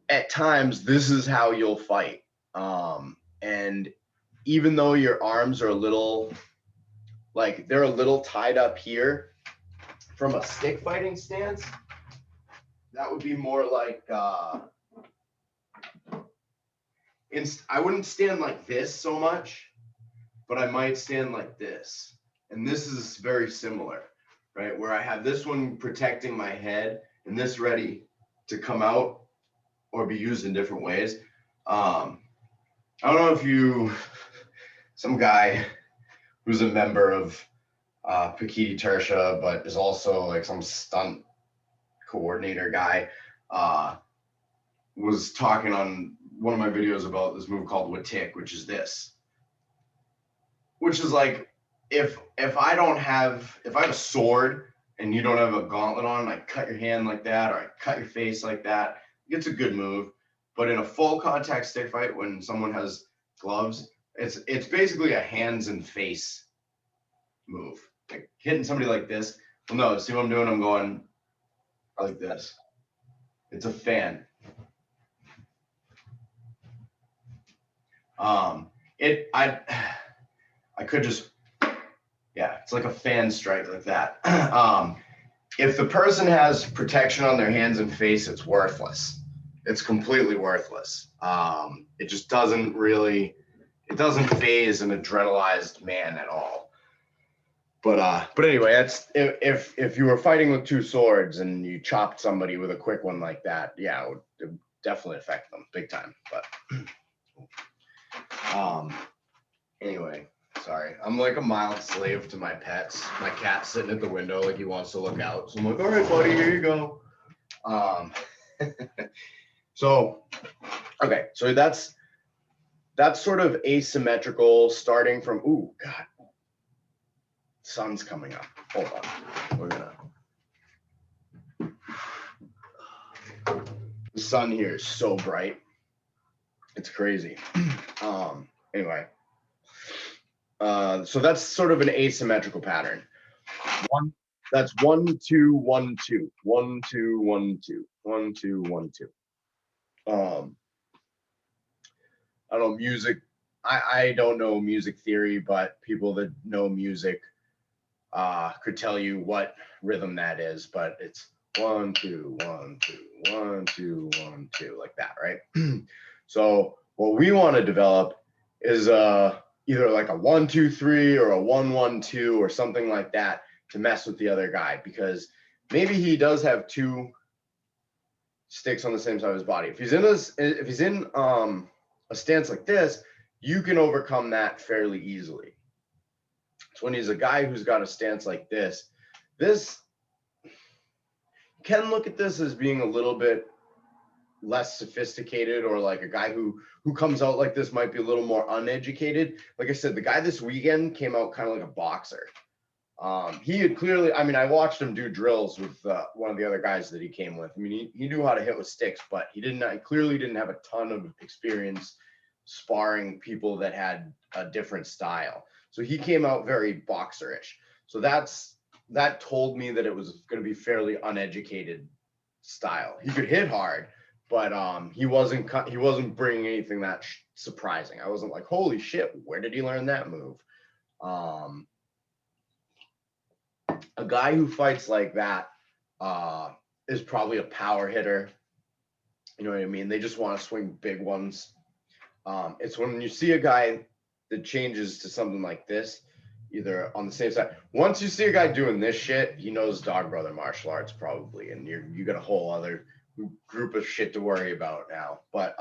S1: at times this is how you'll fight. And even though your arms are a little, like they're a little tied up here from a stick fighting stance, that would be more like, I wouldn't stand like this so much, but I might stand like this. And this is very similar, right? Where I have this one protecting my head and this ready to come out or be used in different ways. I don't know if some guy who's a member of Pakiti Tersha, but is also like some stunt coordinator guy, was talking on one of my videos about this move called Watik, which is this. Which is like, if I have a sword and you don't have a gauntlet on, I cut your hand like that, or I cut your face like that, it's a good move. But in a full contact stick fight, when someone has gloves, it's basically a hands and face move. Like hitting somebody like this. Well, no, see what I'm doing? I'm going like this. It's a fan. I could just, yeah, it's like a fan strike like that. If the person has protection on their hands and face, it's worthless. It's completely worthless. It just doesn't phase an adrenalized man at all. But anyway, that's if you were fighting with two swords and you chopped somebody with a quick one like that, yeah, it would definitely affect them big time. But anyway, sorry, I'm like a mild slave to my pets. My cat's sitting at the window like he wants to look out, so I'm like, all right, buddy, here you go. So okay, so that's sort of asymmetrical, starting from, ooh, God, sun's coming up. Hold on, we're gonna. The sun here is so bright. It's crazy. Anyway, so that's sort of an asymmetrical pattern. That's 1 2 1 2 1 2 1 2 1 2 1 2. I don't know music. I don't know music theory, but people that know music could tell you what rhythm that is. But it's 1 2 1 2 1 2 1 2 like that, right? So what we want to develop is either like a 1 2 3 or a 1 1 2 or something like that to mess with the other guy, because maybe he does have two sticks on the same side of his body. If he's in a stance like this, you can overcome that fairly easily. So when he's a guy who's got a stance like this can look at this as being a little bit less sophisticated, or like a guy who comes out like this might be a little more uneducated. Like I said, the guy this weekend came out kind of like a boxer. He had clearly, I mean, I watched him do drills with one of the other guys that he came with. I mean, he knew how to hit with sticks, but he clearly didn't have a ton of experience sparring people that had a different style. So he came out very boxerish. So that told me that it was going to be fairly uneducated style. He could hit hard, but he wasn't bringing anything that surprising. I wasn't like, holy shit, where did he learn that move? A guy who fights like that is probably a power hitter. You know what I mean? They just want to swing big ones. It's when you see a guy that changes to something like this, either on the same side. Once you see a guy doing this shit, he knows dog brother martial arts probably, and you got a whole other group of shit to worry about now. But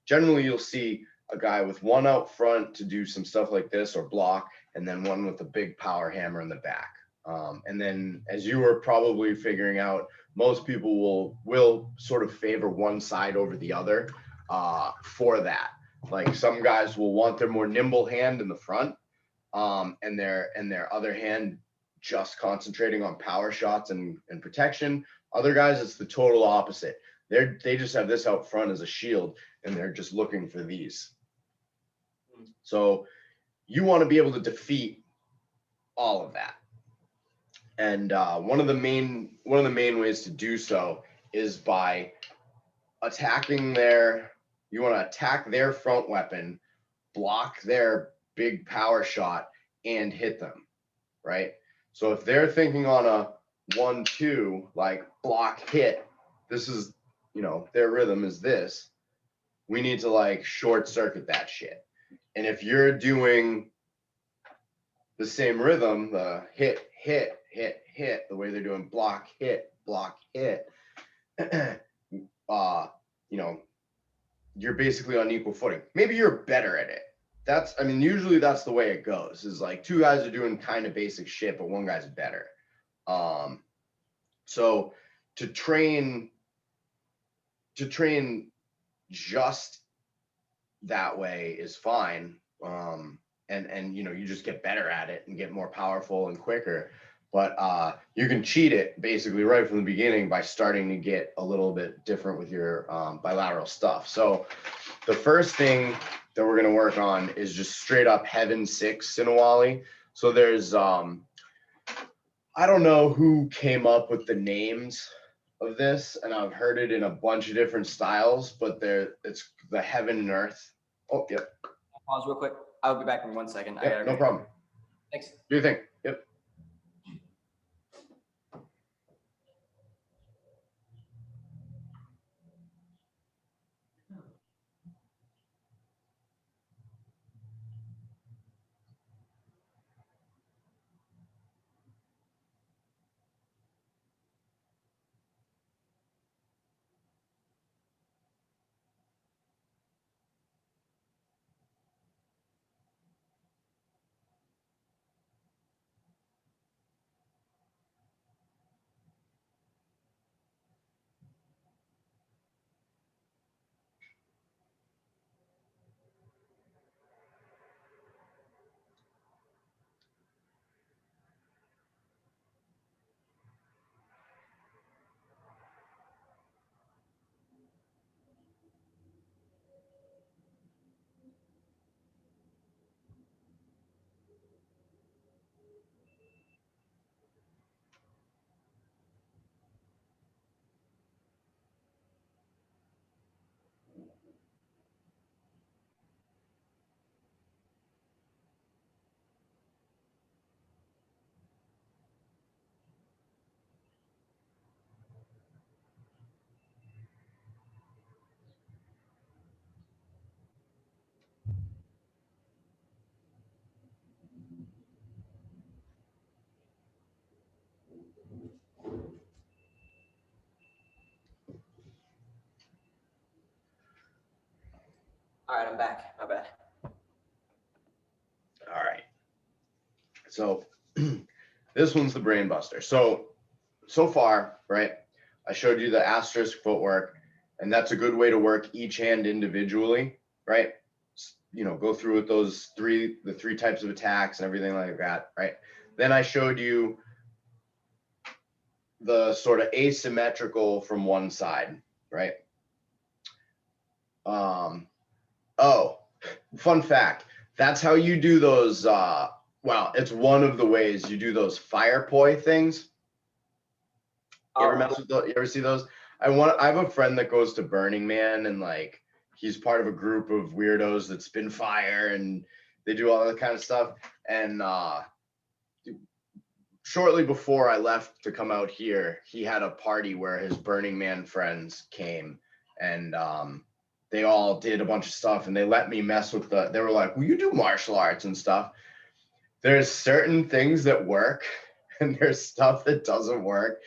S1: generally, you'll see a guy with one out front to do some stuff like this or block, and then one with a big power hammer in the back. And then, as you were probably figuring out, most people will sort of favor one side over the other for that. Like some guys will want their more nimble hand in the front, and their other hand just concentrating on power shots and protection. Other guys, it's the total opposite. They just have this out front as a shield, and they're just looking for these. So you want to be able to defeat all of that. And one of the main ways to do so is by attacking you want to attack their front weapon, block their big power shot, and hit them, right? So if they're thinking on a 1-2, like block hit, this is, their rhythm is this. We need to like short circuit that shit. And if you're doing the same rhythm, the hit, hit, hit, hit, the way they're doing block, hit, you're basically on equal footing. Maybe you're better at it. Usually that's the way it goes, is like two guys are doing kind of basic shit, but one guy's better. So to train just that way is fine. And you just get better at it and get more powerful and quicker. But you can cheat it basically right from the beginning by starting to get a little bit different with your bilateral stuff. So the first thing that we're going to work on is just straight up Heaven 6 Sinawali. So there's, I don't know who came up with the names of this, and I've heard it in a bunch of different styles, but it's the Heaven and Earth. Oh, yep.
S2: Pause real quick. I'll be back in 1 second.
S1: Yep, no problem.
S2: Thanks.
S1: Do your thing. Yep.
S2: All right, I'm back. My bad.
S1: All right. So this one's the brain buster. So far, right? I showed you the asterisk footwork, and that's a good way to work each hand individually, right? You know, go through with the three types of attacks and everything like that, right? Then I showed you the sort of asymmetrical from one side, right? Oh, fun fact. That's how you do those, well, it's one of the ways you do those fire poi things. You ever mess with those? You ever see those? I have a friend that goes to Burning Man, and like he's part of a group of weirdos that spin fire and they do all that kind of stuff. And shortly before I left to come out here, he had a party where his Burning Man friends came, and they all did a bunch of stuff, and they let me mess with they were like, "Will you do martial arts and stuff?" There's certain things that work and there's stuff that doesn't work.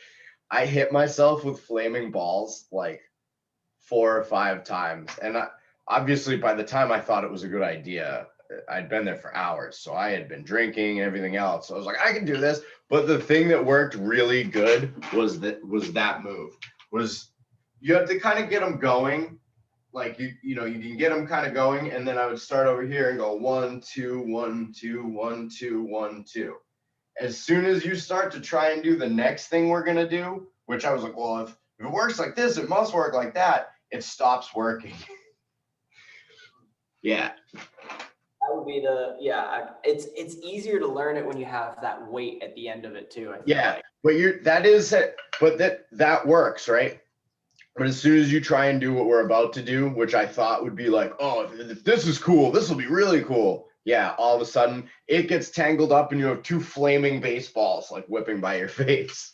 S1: I hit myself with flaming balls like 4 or 5 times. And obviously, by the time I thought it was a good idea, I'd been there for hours. So I had been drinking and everything else. So I was like, I can do this. But the thing that worked really good was that move. You have to kind of get them going. Like you can get them kind of going, and then I would start over here and go 1, 2, 1, 2, 1, 2, 1, 2. As soon as you start to try and do the next thing we're gonna do, which I was like, well, if it works like this, it must work like that. It stops working. Yeah.
S2: That would be it's easier to learn it when you have that weight at the end of it too. I feel
S1: Yeah,
S2: like.
S1: that works, right? But as soon as you try and do what we're about to do, which I thought would be like, oh, if this is cool, this will be really cool. Yeah, all of a sudden it gets tangled up and you have 2 flaming baseballs like whipping by your face.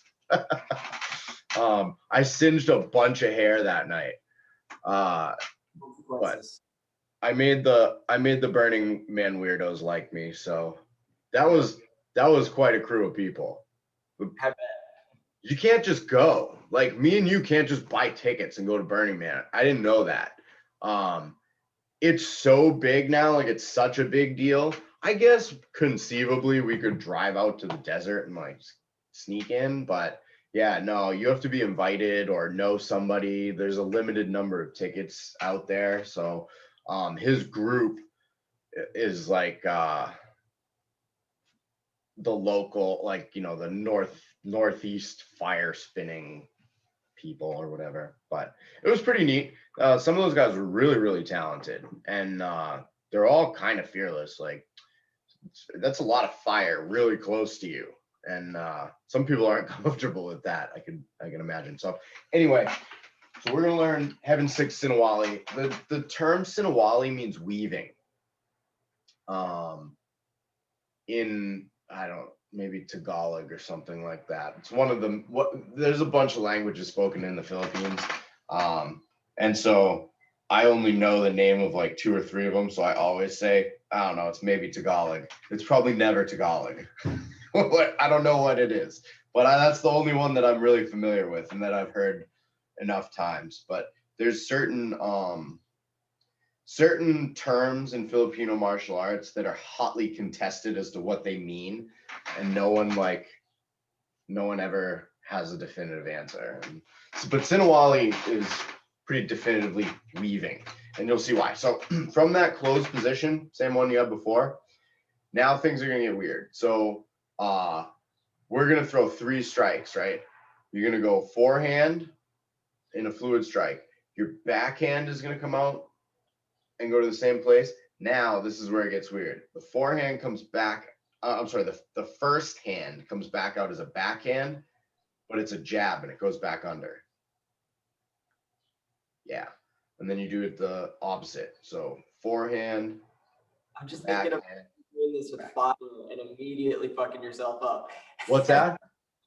S1: I singed a bunch of hair that night. But I made the Burning Man weirdos like me, so that was quite a crew of people.
S2: I bet.
S1: You can't just go. Like me and you can't just buy tickets and go to Burning Man. I didn't know that. It's so big now, like it's such a big deal. I guess conceivably we could drive out to the desert and like sneak in, but yeah, no, you have to be invited or know somebody. There's a limited number of tickets out there. So his group is like the local, like, the northeast fire spinning people or whatever. But it was pretty neat. Some of those guys were really, really talented, and they're all kind of fearless. Like that's a lot of fire really close to you, and some people aren't comfortable with that. I can imagine. So anyway, so we're gonna learn Heaven 6 Sinawali. The term Sinawali means weaving. In maybe Tagalog or something like that. It's one of them. There's a bunch of languages spoken in the Philippines, and so I only know the name of like 2 or 3 of them. So I always say, I don't know, it's maybe Tagalog. It's probably never Tagalog. I don't know what it is, but that's the only one that I'm really familiar with and that I've heard enough times. But there's certain terms in Filipino martial arts that are hotly contested as to what they mean, and no one ever has a definitive answer. But Sinawali is pretty definitively weaving, and you'll see why. So from that closed position, same one you had before, now things are gonna get weird. So we're gonna throw 3 strikes, right? You're gonna go forehand in a fluid strike. Your backhand is gonna come out and go to the same place. Now this is where it gets weird. The forehand comes back. The first hand comes back out as a backhand, but it's a jab and it goes back under. Yeah, and then you do it the opposite. So forehand.
S2: I'm just thinking of doing this with fire and immediately fucking yourself up.
S1: What's that?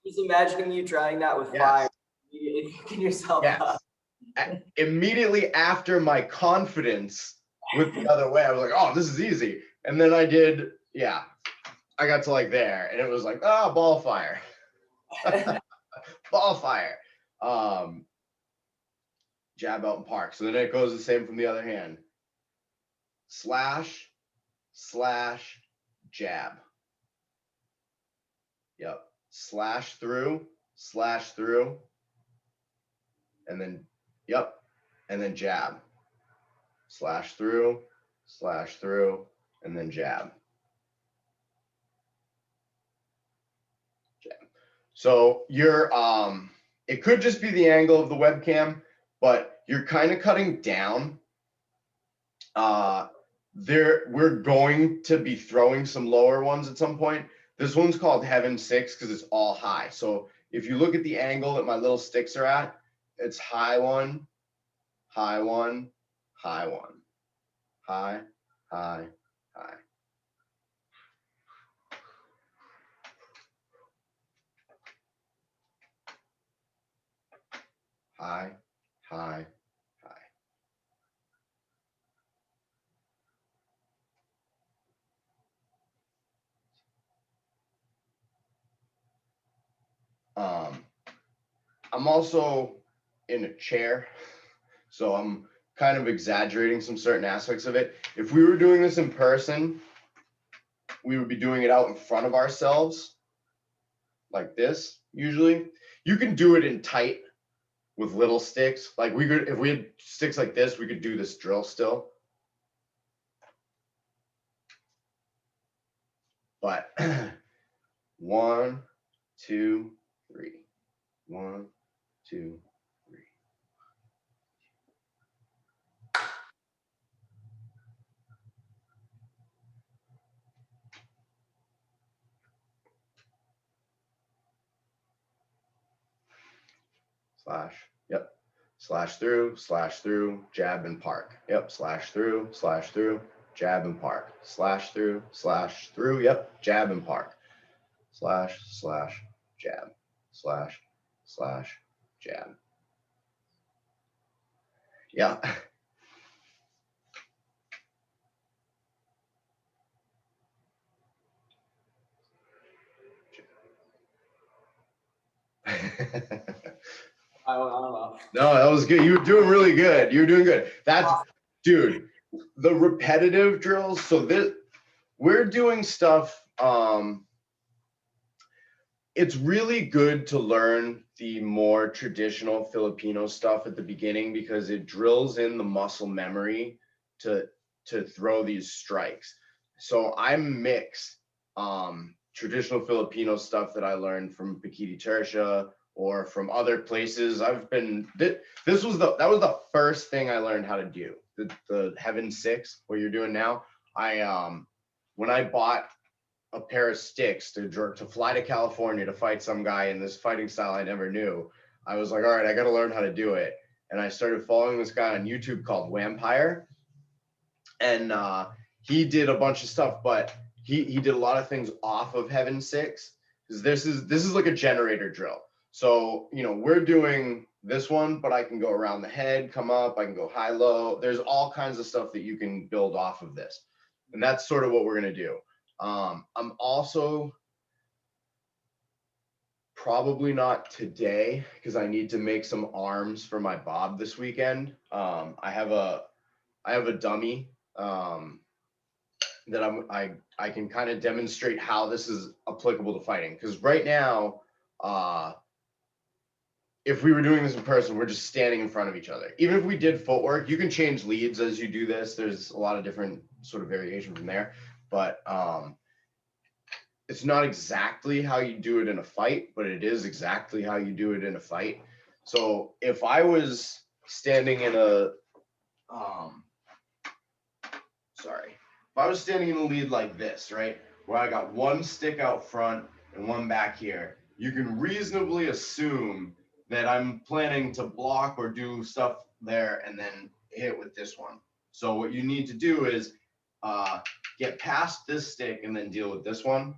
S2: Just imagining you trying that with fire, immediately fucking yourself up.
S1: Immediately after my confidence with the other way, I was like, oh, this is easy. And then I got to like there, and it was like, ball fire. ball fire. Jab out and park. So then it goes the same from the other hand. Slash, slash, jab. Yep. Slash through, and then, yep, and then jab. Slash through, and then jab. Jab. So you're, it could just be the angle of the webcam, but you're kind of cutting down. We're going to be throwing some lower ones at some point. This one's called Heaven 6 because it's all high. So if you look at the angle that my little sticks are at, it's high one, high one, high one, high, high, high. High, high, high. I'm also in a chair, so I'm kind of exaggerating some certain aspects of it. If we were doing this in person, we would be doing it out in front of ourselves, like this, usually. You can do it in tight with little sticks. Like we could, if we had sticks like this, we could do this drill still. But 1, 2, 3. 1, 2, 3. Slash, yep. Slash through, jab and park. Yep, slash through, jab and park. Slash through, yep, jab and park. Slash, jab. Slash, jab. Yeah.
S2: I don't know.
S1: No, that was good. You were doing really good. You were doing good. That's, dude, the repetitive drills. So this, we're doing stuff. It's really good to learn the more traditional Filipino stuff at the beginning because it drills in the muscle memory to throw these strikes. So I mix traditional Filipino stuff that I learned from Bikini Tertia or from other places. I've been, that was the first thing I learned how to do. The Heaven 6, what you're doing now. When I bought a pair of sticks to fly to California to fight some guy in this fighting style I never knew, I was like, all right, I got to learn how to do it. And I started following this guy on YouTube called Wampire. And he did a bunch of stuff, but he did a lot of things off of Heaven 6. Because this is like a generator drill. So, you know, we're doing this one, but I can go around the head, come up, I can go high, low. There's all kinds of stuff that you can build off of this. And that's sort of what we're going to do. I'm also probably not today because I need to make some arms for my bob this weekend. I have a dummy that I can kind of demonstrate how this is applicable to fighting. Because right now, if we were doing this in person, we're just standing in front of each other. Even if we did footwork, you can change leads as you do this. There's a lot of different sort of variation from there. But it's not exactly how you do it in a fight, but it is exactly how you do it in a fight. So if I was standing in a, if I was standing in a lead like this, right, where I got one stick out front and one back here, you can reasonably assume that I'm planning to block or do stuff there and then hit with this one. So what you need to do is get past this stick and then deal with this one.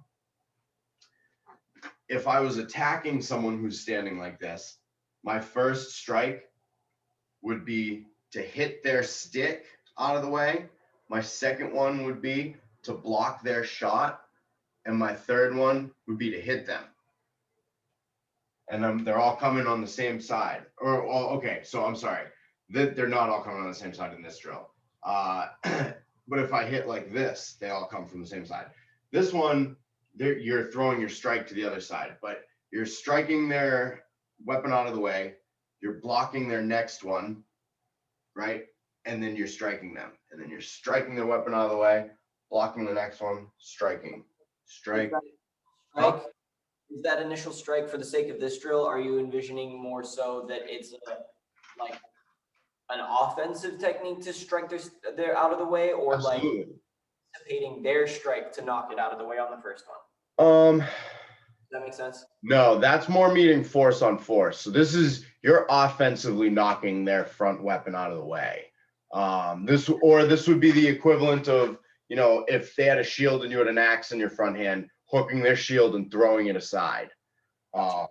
S1: If I was attacking someone who's standing like this, my first strike would be to hit their stick out of the way. My second one would be to block their shot. And my third one would be to hit them. and they're all coming on the same side. Or okay, so I'm sorry, they're not all coming on the same side in this drill. But if I hit like this, they all come from the same side. This one, you're throwing your strike to the other side, but you're striking their weapon out of the way. You're blocking their next one, right? And then you're striking them, and then you're striking their weapon out of the way, blocking the next one, striking, strike.
S2: Strike. Is that initial strike for the sake of this drill? Are you envisioning more so that it's like an offensive technique to strike their out of the way, or
S1: Absolutely.
S2: like anticipating their strike to knock it out of the way on the first one?
S1: Does
S2: that make sense?
S1: No, that's more meeting force on force. So this is you're offensively knocking their front weapon out of the way. This would be the equivalent of, you know, if they had a shield and you had an axe in your front hand, hooking their shield and throwing it aside. But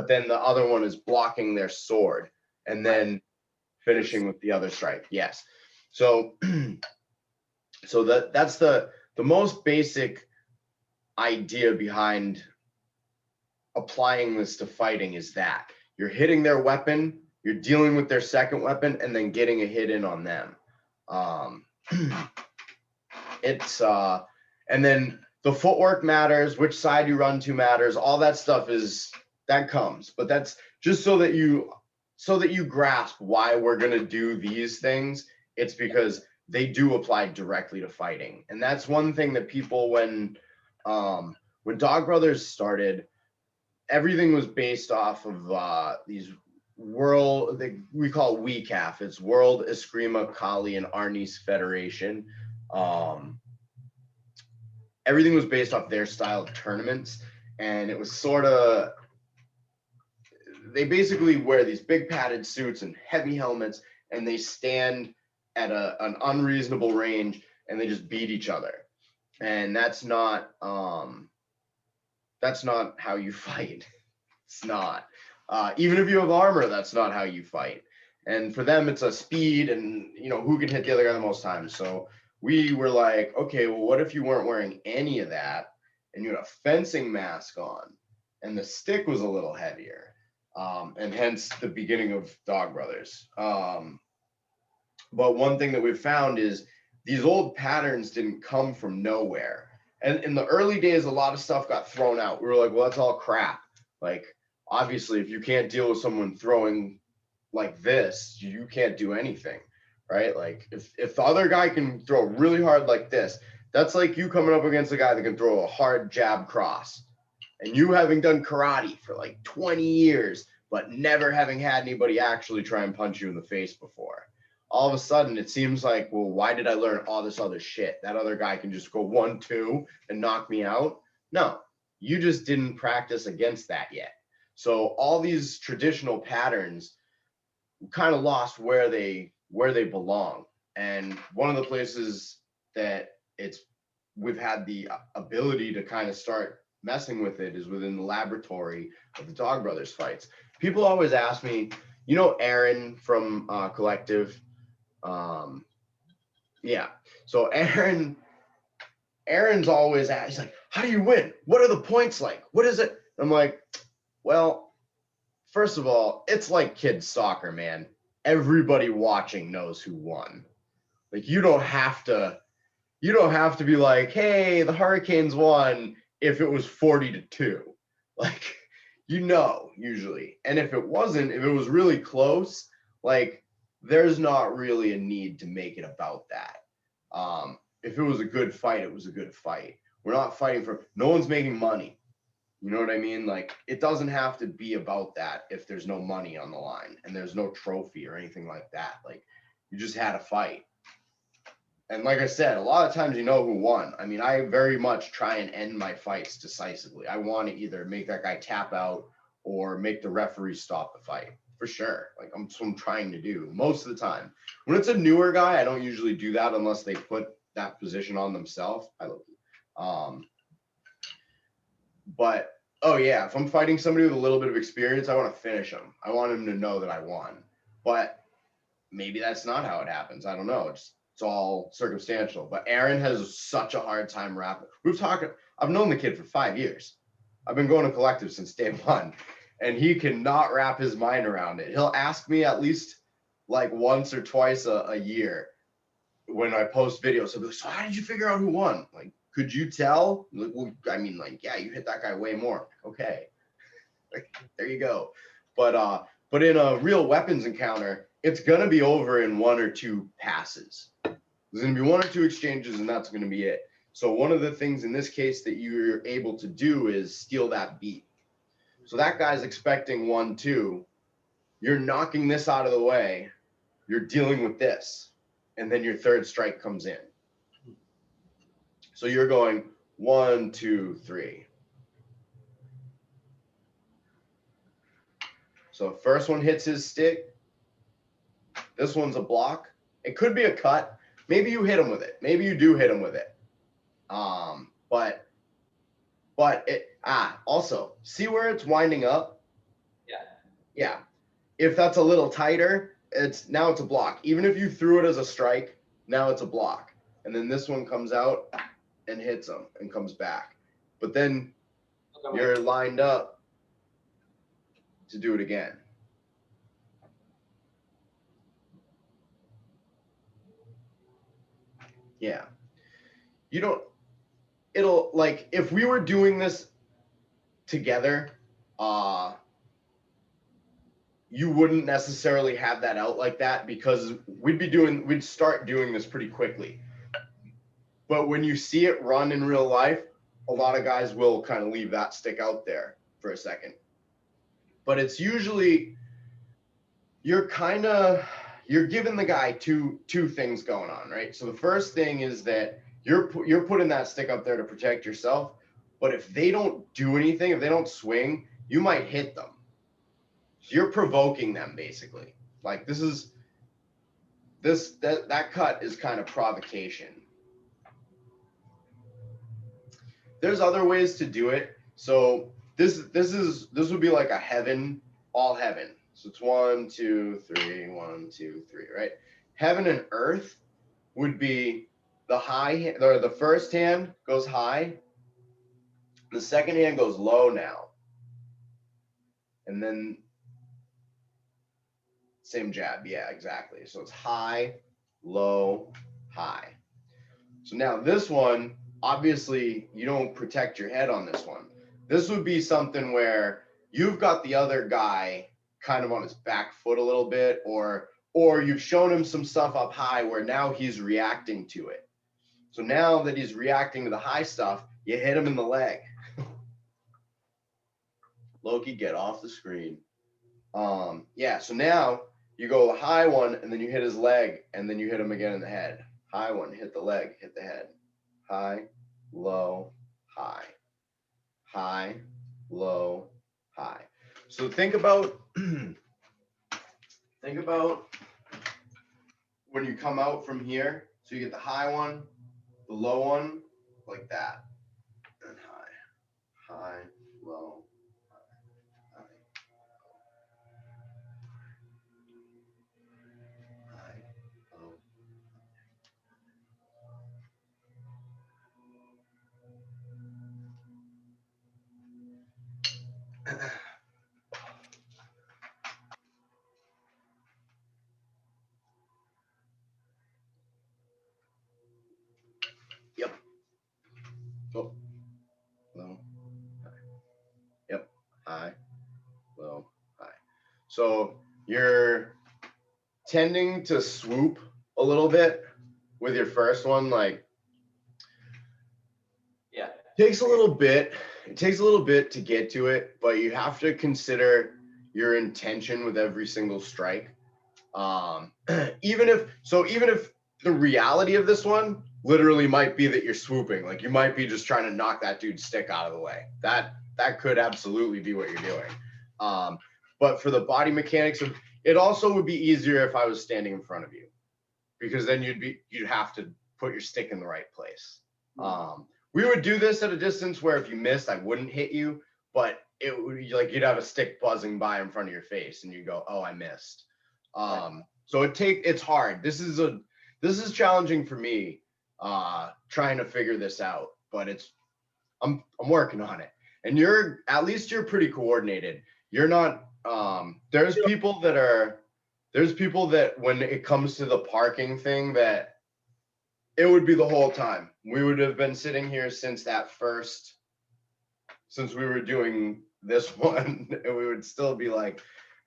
S1: then the other one is blocking their sword and then finishing with the other strike. Yes. So that's the most basic idea behind applying this to fighting, is that you're hitting their weapon, you're dealing with their second weapon, and then getting a hit in on them. And then the footwork matters, which side you run to matters, all that stuff comes, but that's just so that you grasp why we're going to do these things. It's because they do apply directly to fighting. And that's one thing that people, when Dog Brothers started, everything was based off of these we call it WECAF. It's World Eskrima Kali and Arnis Federation. Everything was based off their style of tournaments, and it was sort of, they basically wear these big padded suits and heavy helmets, and they stand at an unreasonable range, and they just beat each other. And that's not how you fight. It's not. Even if you have armor, that's not how you fight. And for them, it's a speed and, you know, who can hit the other guy the most times. So we were like, okay, well, what if you weren't wearing any of that and you had a fencing mask on and the stick was a little heavier? And hence the beginning of Dog Brothers. But one thing that we've found is these old patterns didn't come from nowhere. And in the early days, a lot of stuff got thrown out. We were like, well, that's all crap. Like, obviously, if you can't deal with someone throwing like this, you can't do anything, right? Like, if the other guy can throw really hard like this, that's like you coming up against a guy that can throw a hard jab cross. And you having done karate for like 20 years, but never having had anybody actually try and punch you in the face before. All of a sudden, it seems like, well, why did I learn all this other shit? That other guy can just go 1-2 and knock me out. No, you just didn't practice against that yet. So all these traditional patterns kind of lost where they belong. And one of the places that we've had the ability to kind of start messing with it is within the laboratory of the Dog Brothers fights. People always ask me, you know, Aaron from Collective. Yeah. So Aaron's always he's like, how do you win? What are the points like? What is it? I'm like, well, first of all, it's like kids soccer, man. Everybody watching knows who won. Like, you don't have to be like, hey, the Hurricanes won if it was 40-2. Like, you know, usually. And if it was really close, like, there's not really a need to make it about that. If it was a good fight, it was a good fight. We're not fighting no one's making money. You know what I mean? Like, it doesn't have to be about that if there's no money on the line and there's no trophy or anything like that. Like, you just had a fight. And like I said, a lot of times you know who won. I mean, I very much try and end my fights decisively. I want to either make that guy tap out or make the referee stop the fight, for sure. Like, that's what I'm trying to do most of the time. When it's a newer guy, I don't usually do that unless they put that position on themselves. But, oh yeah, if I'm fighting somebody with a little bit of experience, I want to finish them. I want him to know that I won. But maybe that's not how it happens. I don't know. It's all circumstantial. But Aaron has such a hard time rapping. I've known the kid for 5 years. I've been going to collective since day one, and he cannot wrap his mind around it. He'll ask me at least like once or twice a year when I post videos. He'll be like, so how did you figure out who won? Like, could you tell? Like, well, I mean, like, yeah, you hit that guy way more. Okay, like, there you go. But in a real weapons encounter, it's gonna be over in 1 or 2 passes. There's gonna be 1 or 2 exchanges, and that's gonna be it. So one of the things in this case that you're able to do is steal that beat. So that guy's expecting 1-2. You're knocking this out of the way. You're dealing with this, and then your third strike comes in. So you're going 1, 2, 3. So first one hits his stick. This one's a block. It could be a cut. Maybe you hit him with it. Maybe you do hit him with it. But it also see where it's winding up. Yeah. If that's a little tighter, now it's a block. Even if you threw it as a strike, now it's a block. And then this one comes out and hits him and comes back. But then you're lined up to do it again. Yeah. You don't, it'll like, if we were doing this together, you wouldn't necessarily have that out like that because we'd start doing this pretty quickly. But when you see it run in real life, a lot of guys will kind of leave that stick out there for a second. But it's usually, you're giving the guy two things going on, right? So the first thing is that you're putting that stick up there to protect yourself. But if they don't do anything, if they don't swing, you might hit them. So you're provoking them basically. Like that cut is kind of provocation. There's other ways to do it. So this would be like a heaven, all heaven. So it's 1, 2, 3, 1, 2, 3, right? Heaven and earth would be the high, or the first hand goes high, the second hand goes low now, and then same jab. Yeah, exactly. So it's high, low, high. So now this one, obviously you don't protect your head on this one. This would be something where you've got the other guy kind of on his back foot a little bit, or you've shown him some stuff up high where now he's reacting to it. So now that he's reacting to the high stuff, you hit him in the leg. Loki, get off the screen. Yeah, so now you go the high one, and then you hit his leg, and then you hit him again in the head. High one, hit the leg, hit the head. High, low, high. High, low, high. So think about when you come out from here. So you get the high one, the low one, like that. And high, low, high, low. Yep. Oh, low, high. Yep. High, low, high. So you're tending to swoop a little bit with your first one, like takes a little bit. It takes a little bit to get to it, but you have to consider your intention with every single strike. Even if the reality of this one literally might be that you're swooping, like you might be just trying to knock that dude's stick out of the way. That could absolutely be what you're doing. But for the body mechanics of it, also would be easier if I was standing in front of you, because then you'd have to put your stick in the right place. We would do this at a distance where if you missed, I wouldn't hit you, but it would like you'd have a stick buzzing by in front of your face, and you go, "Oh, I missed." So it's hard. This is challenging for me, trying to figure this out, but I'm working on it. and you're at least you're pretty coordinated. You're not there's people that when it comes to the parking thing that it would be the whole time. We would have been sitting here since we were doing this one, and we would still be like,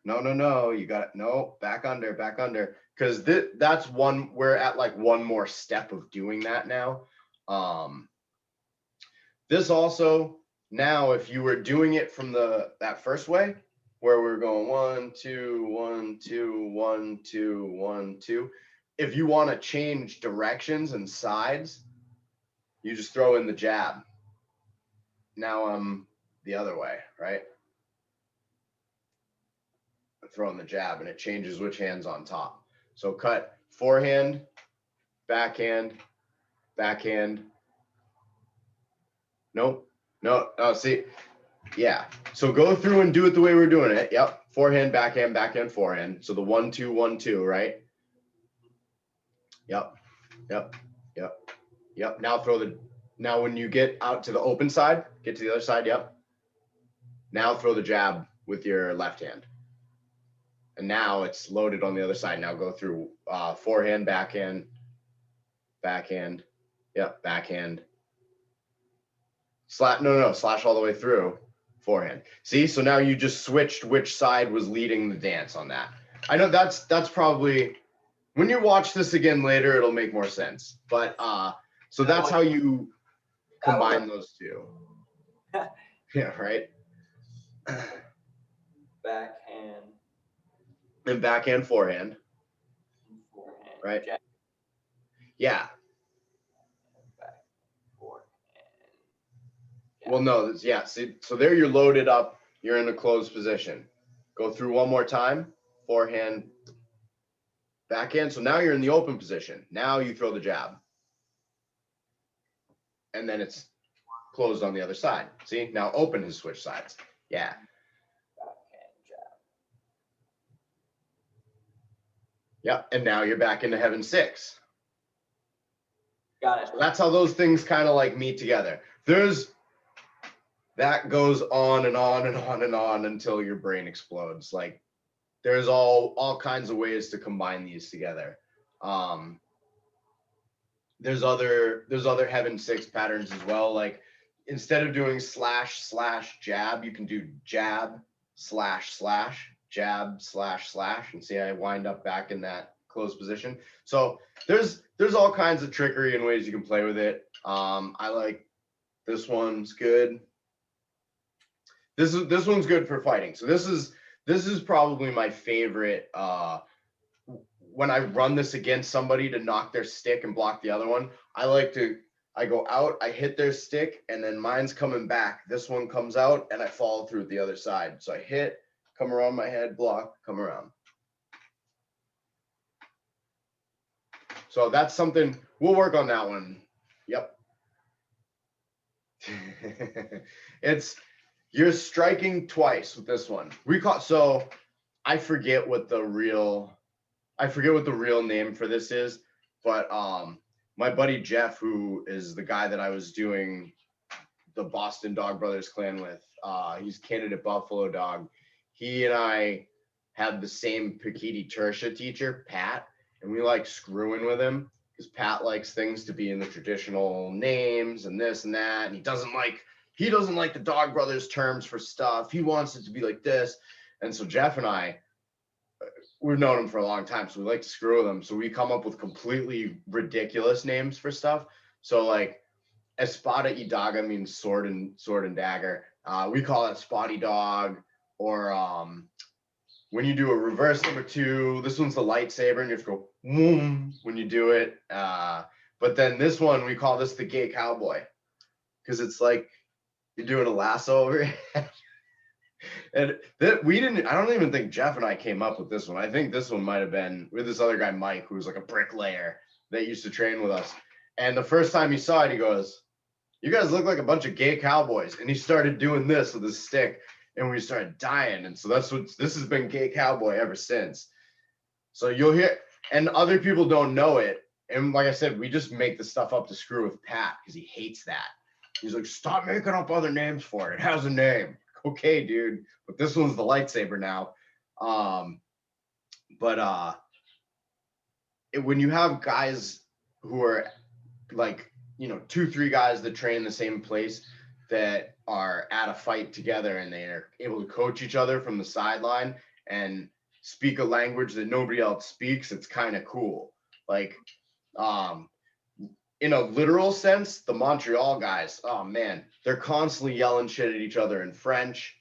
S1: no, you got no, back under. Because that's one, we're at like one more step of doing that now. This also, now, if you were doing it from that first way, where we're going 1, 2, 1, 2, 1, 2, 1, 2, if you want to change directions and sides, you just throw in the jab. Now I'm the other way, right? I'm throwing the jab, and it changes which hand's on top. So cut forehand, backhand. Nope. No, see, yeah. So go through and do it the way we're doing it. Yep. Forehand, backhand, forehand. So the 1, 2, 1, 2, right? Yep. Now when you get out to the open side, get to the other side. Yep. Now throw the jab with your left hand. And now it's loaded on the other side. Now go through forehand, backhand. Yep, backhand. Slash all the way through. Forehand. See, so now you just switched which side was leading the dance on that. I know that's probably, when you watch this again later, it'll make more sense. But so that's how you combine those two. Yeah, right.
S2: Backhand.
S1: And backhand, forehand. Right. Yeah. Well, no, yeah. See, so there you're loaded up. You're in a closed position. Go through one more time. Forehand, backhand. So now you're in the open position. Now you throw the jab. And then it's closed on the other side. See, now open has switched sides. Yeah.
S2: Backhand jab.
S1: Yep. And now you're back into heaven 6.
S2: Got it.
S1: So that's how those things kind of like meet together. That goes on and on and on and on until your brain explodes. Like there's all kinds of ways to combine these together. There's other heaven 6 patterns as well. Like instead of doing / jab, you can do jab / jab / and see I wind up back in that closed position. So there's all kinds of trickery and ways you can play with it. I like this one's good. This one's good for fighting. So this is probably my favorite. When I run this against somebody to knock their stick and block the other one, I go out, I hit their stick, and then mine's coming back. This one comes out, and I follow through the other side. So I hit, come around my head, block, come around. So that's something we'll work on that one. Yep. You're striking twice with this one. So I forget what the real name for this is, but my buddy Jeff, who is the guy that I was doing the Boston Dog Brothers clan with, he's candidate Buffalo Dog. He and I had the same Pekiti Tertia teacher, Pat, and we like screwing with him because Pat likes things to be in the traditional names and this and that, and he doesn't like the Dog Brothers terms for stuff. He wants it to be like this. And so Jeff and I, we've known him for a long time, so we like to screw with him. So we come up with completely ridiculous names for stuff. So like Espada y Daga means sword and dagger. We call it Spotty Dog. Or when you do a reverse number 2, this one's the lightsaber, and you have to go whoom when you do it. But then this one, we call this the gay cowboy, because it's like you're doing a lasso over your head. And I don't even think Jeff and I came up with this one. I think this one might have been with this other guy, Mike, who was like a bricklayer that used to train with us. And the first time he saw it, he goes, "You guys look like a bunch of gay cowboys." And he started doing this with his stick, and we started dying. And so this has been gay cowboy ever since. So you'll hear, and other people don't know it. And like I said, we just make the stuff up to screw with Pat because he hates that. He's like, stop making up other names for it. It has a name. Okay, dude. But this one's the lightsaber now. Um, but when you have guys who are like, you know, 2, 3 guys that train the same place that are at a fight together and they're able to coach each other from the sideline and speak a language that nobody else speaks, it's kind of cool. Like, um, in a literal sense, the Montreal guys, oh man, they're constantly yelling shit at each other in French.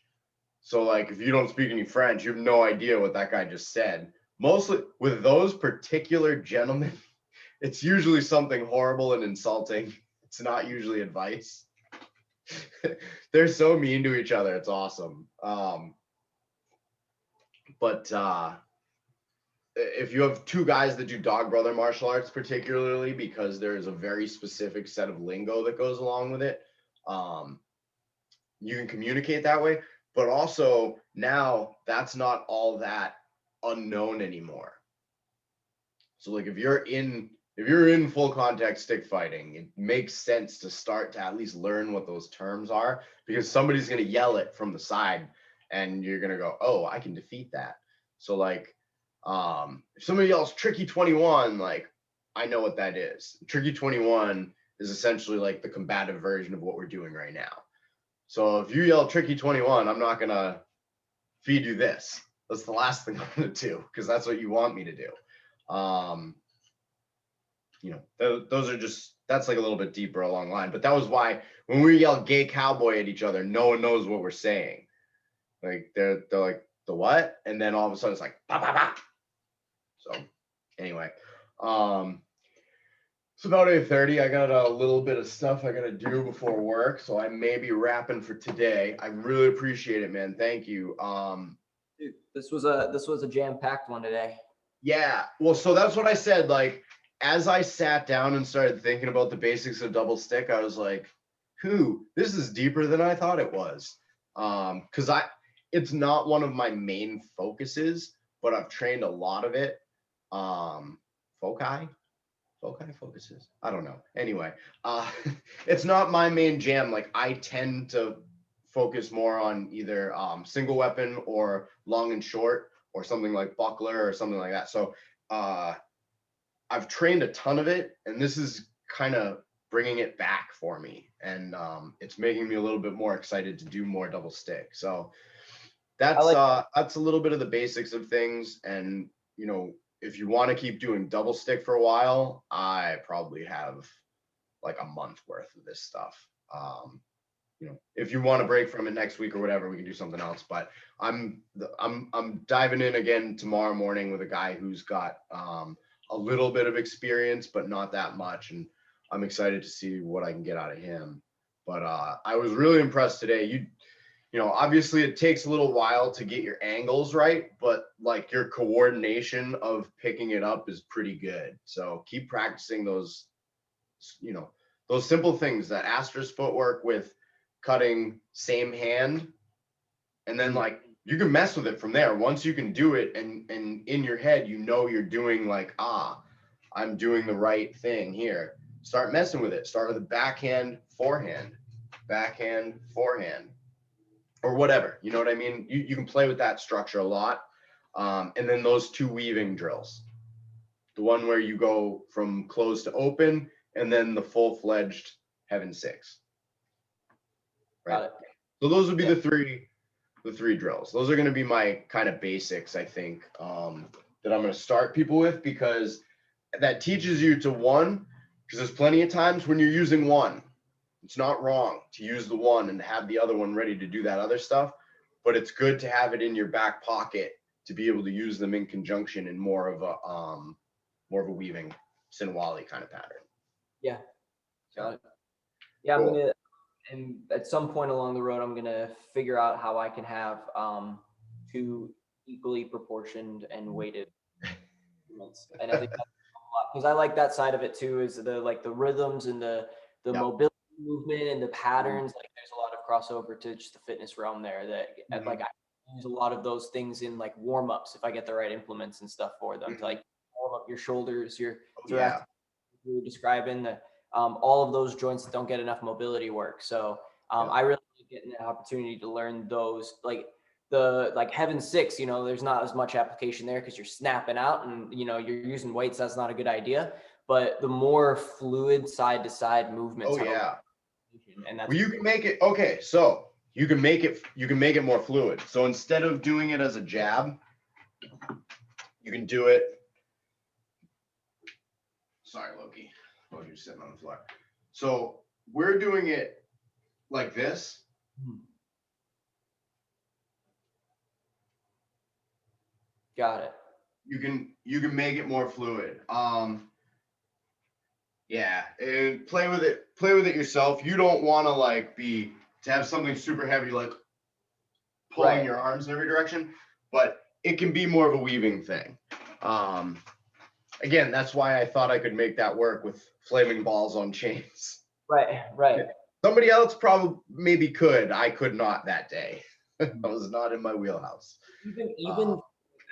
S1: So like, if you don't speak any French, you have no idea what that guy just said. Mostly with those particular gentlemen, it's usually something horrible and insulting. It's not usually advice. They're so mean to each other. It's awesome. But if you have 2 guys that do dog brother martial arts, particularly because there's a very specific set of lingo that goes along with it, you can communicate that way. But also now that's not all that unknown anymore. So like if you're in full contact stick fighting, it makes sense to start to at least learn what those terms are, because somebody's going to yell it from the side and you're going to go, oh, I can defeat that. So like, if somebody yells tricky 21, like I know what that is. Tricky 21 is essentially like the combative version of what we're doing right now. So if you yell tricky 21, I'm not going to feed you this. That's the last thing I'm going to do, because that's what you want me to do. You know, those are just, that's like a little bit deeper along the line. But that was why when we yell gay cowboy at each other, no one knows what we're saying. Like they're like, the what? And then all of a sudden it's like, bah, bah, bah. So anyway, it's about 8:30. I got a little bit of stuff I got to do before work, so I may be wrapping for today. I really appreciate it, man. Thank you.
S2: Dude, this was a jam-packed one today.
S1: Yeah, well, so that's what I said. Like, as I sat down and started thinking about the basics of double stick, I was like, this is deeper than I thought it was. Because it's not one of my main focuses, but I've trained a lot of it. Foci focuses. I don't know. Anyway, it's not my main jam. Like I tend to focus more on either single weapon or long and short, or something like buckler or something like that. So I've trained a ton of it, and this is kind of bringing it back for me, and it's making me a little bit more excited to do more double stick. So that's a little bit of the basics of things. And you know, if you want to keep doing double stick for a while, I probably have like a month worth of this stuff. You know, if you want to break from it next week or whatever, we can do something else. But I'm diving in again tomorrow morning with a guy who's got a little bit of experience, but not that much, and I'm excited to see what I can get out of him. But I was really impressed today. You know, obviously it takes a little while to get your angles right, but like your coordination of picking it up is pretty good. So keep practicing those, you know, those simple things, that asterisk footwork with cutting same hand. And then like you can mess with it from there. Once you can do it and in your head, you know, you're doing like, I'm doing the right thing here. Start messing with it. Start with a backhand, forehand, or whatever. You know what I mean? You can play with that structure a lot. And then those 2 weaving drills, the one where you go from closed to open, and then the full-fledged heaven 6. Right. So those would be the three drills. Those are going to be my kind of basics, I think, that I'm going to start people with, because that teaches you to because there's plenty of times when you're using one, it's not wrong to use the one and have the other one ready to do that other stuff, but it's good to have it in your back pocket to be able to use them in conjunction in more of a weaving Sinwali kind of pattern.
S2: Yeah. Got it. Yeah, cool. And at some point along the road, I'm gonna figure out how I can have 2 equally proportioned and weighted instruments. And I think that's a lot, because I like that side of it too, is the rhythms and the mobility movement and the patterns. Like there's a lot of crossover to just the fitness realm there that like I use a lot of those things in like warm-ups if I get the right implements and stuff for them to like warm up your shoulders, your thoracic, you were describing that. all of those joints that don't get enough mobility work. So I really like getting the opportunity to learn those, like Heaven 6, there's not as much application there because you're snapping out and, you're using weights. That's not a good idea. But the more fluid side to side movements.
S1: Oh yeah.
S2: And that's
S1: Well, you can make it, okay, so you can make it more fluid. So instead of doing it as a jab, you can do it. Sorry, Loki. Loki's sitting on the floor. So we're doing it like this.
S2: Got it.
S1: You can make it more fluid. Yeah, and play with it yourself. You don't want to to have something super heavy like pulling your arms in every direction, but it can be more of a weaving thing. Again, that's why I thought I could make that work with flaming balls on chains.
S2: Right.
S1: Somebody else probably maybe could. I could not that day. I was not in my wheelhouse.
S2: Even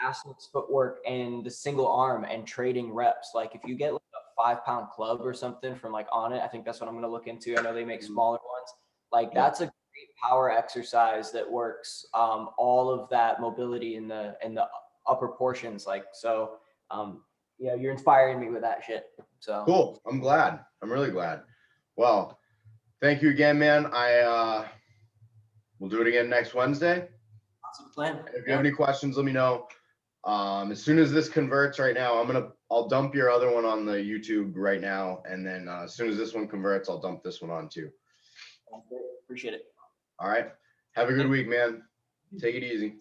S2: athlete's footwork and the single arm and trading reps. Like if you get like a 5-pound club or something from like On It, I think that's what I'm going to look into. I know they make smaller ones. Like that's a great power exercise that works all of that mobility in the upper portions. Like so, you're inspiring me with that shit. So
S1: cool. I'm glad. I'm really glad. Well, thank you again, man. We'll do it again next Wednesday.
S2: Awesome plan.
S1: If you have any questions, let me know. As soon as this converts right now, I'll dump your other one on the YouTube right now. And then as soon as this one converts, I'll dump this one on too.
S2: Appreciate it.
S1: All right. Have a good week, man. Take it easy.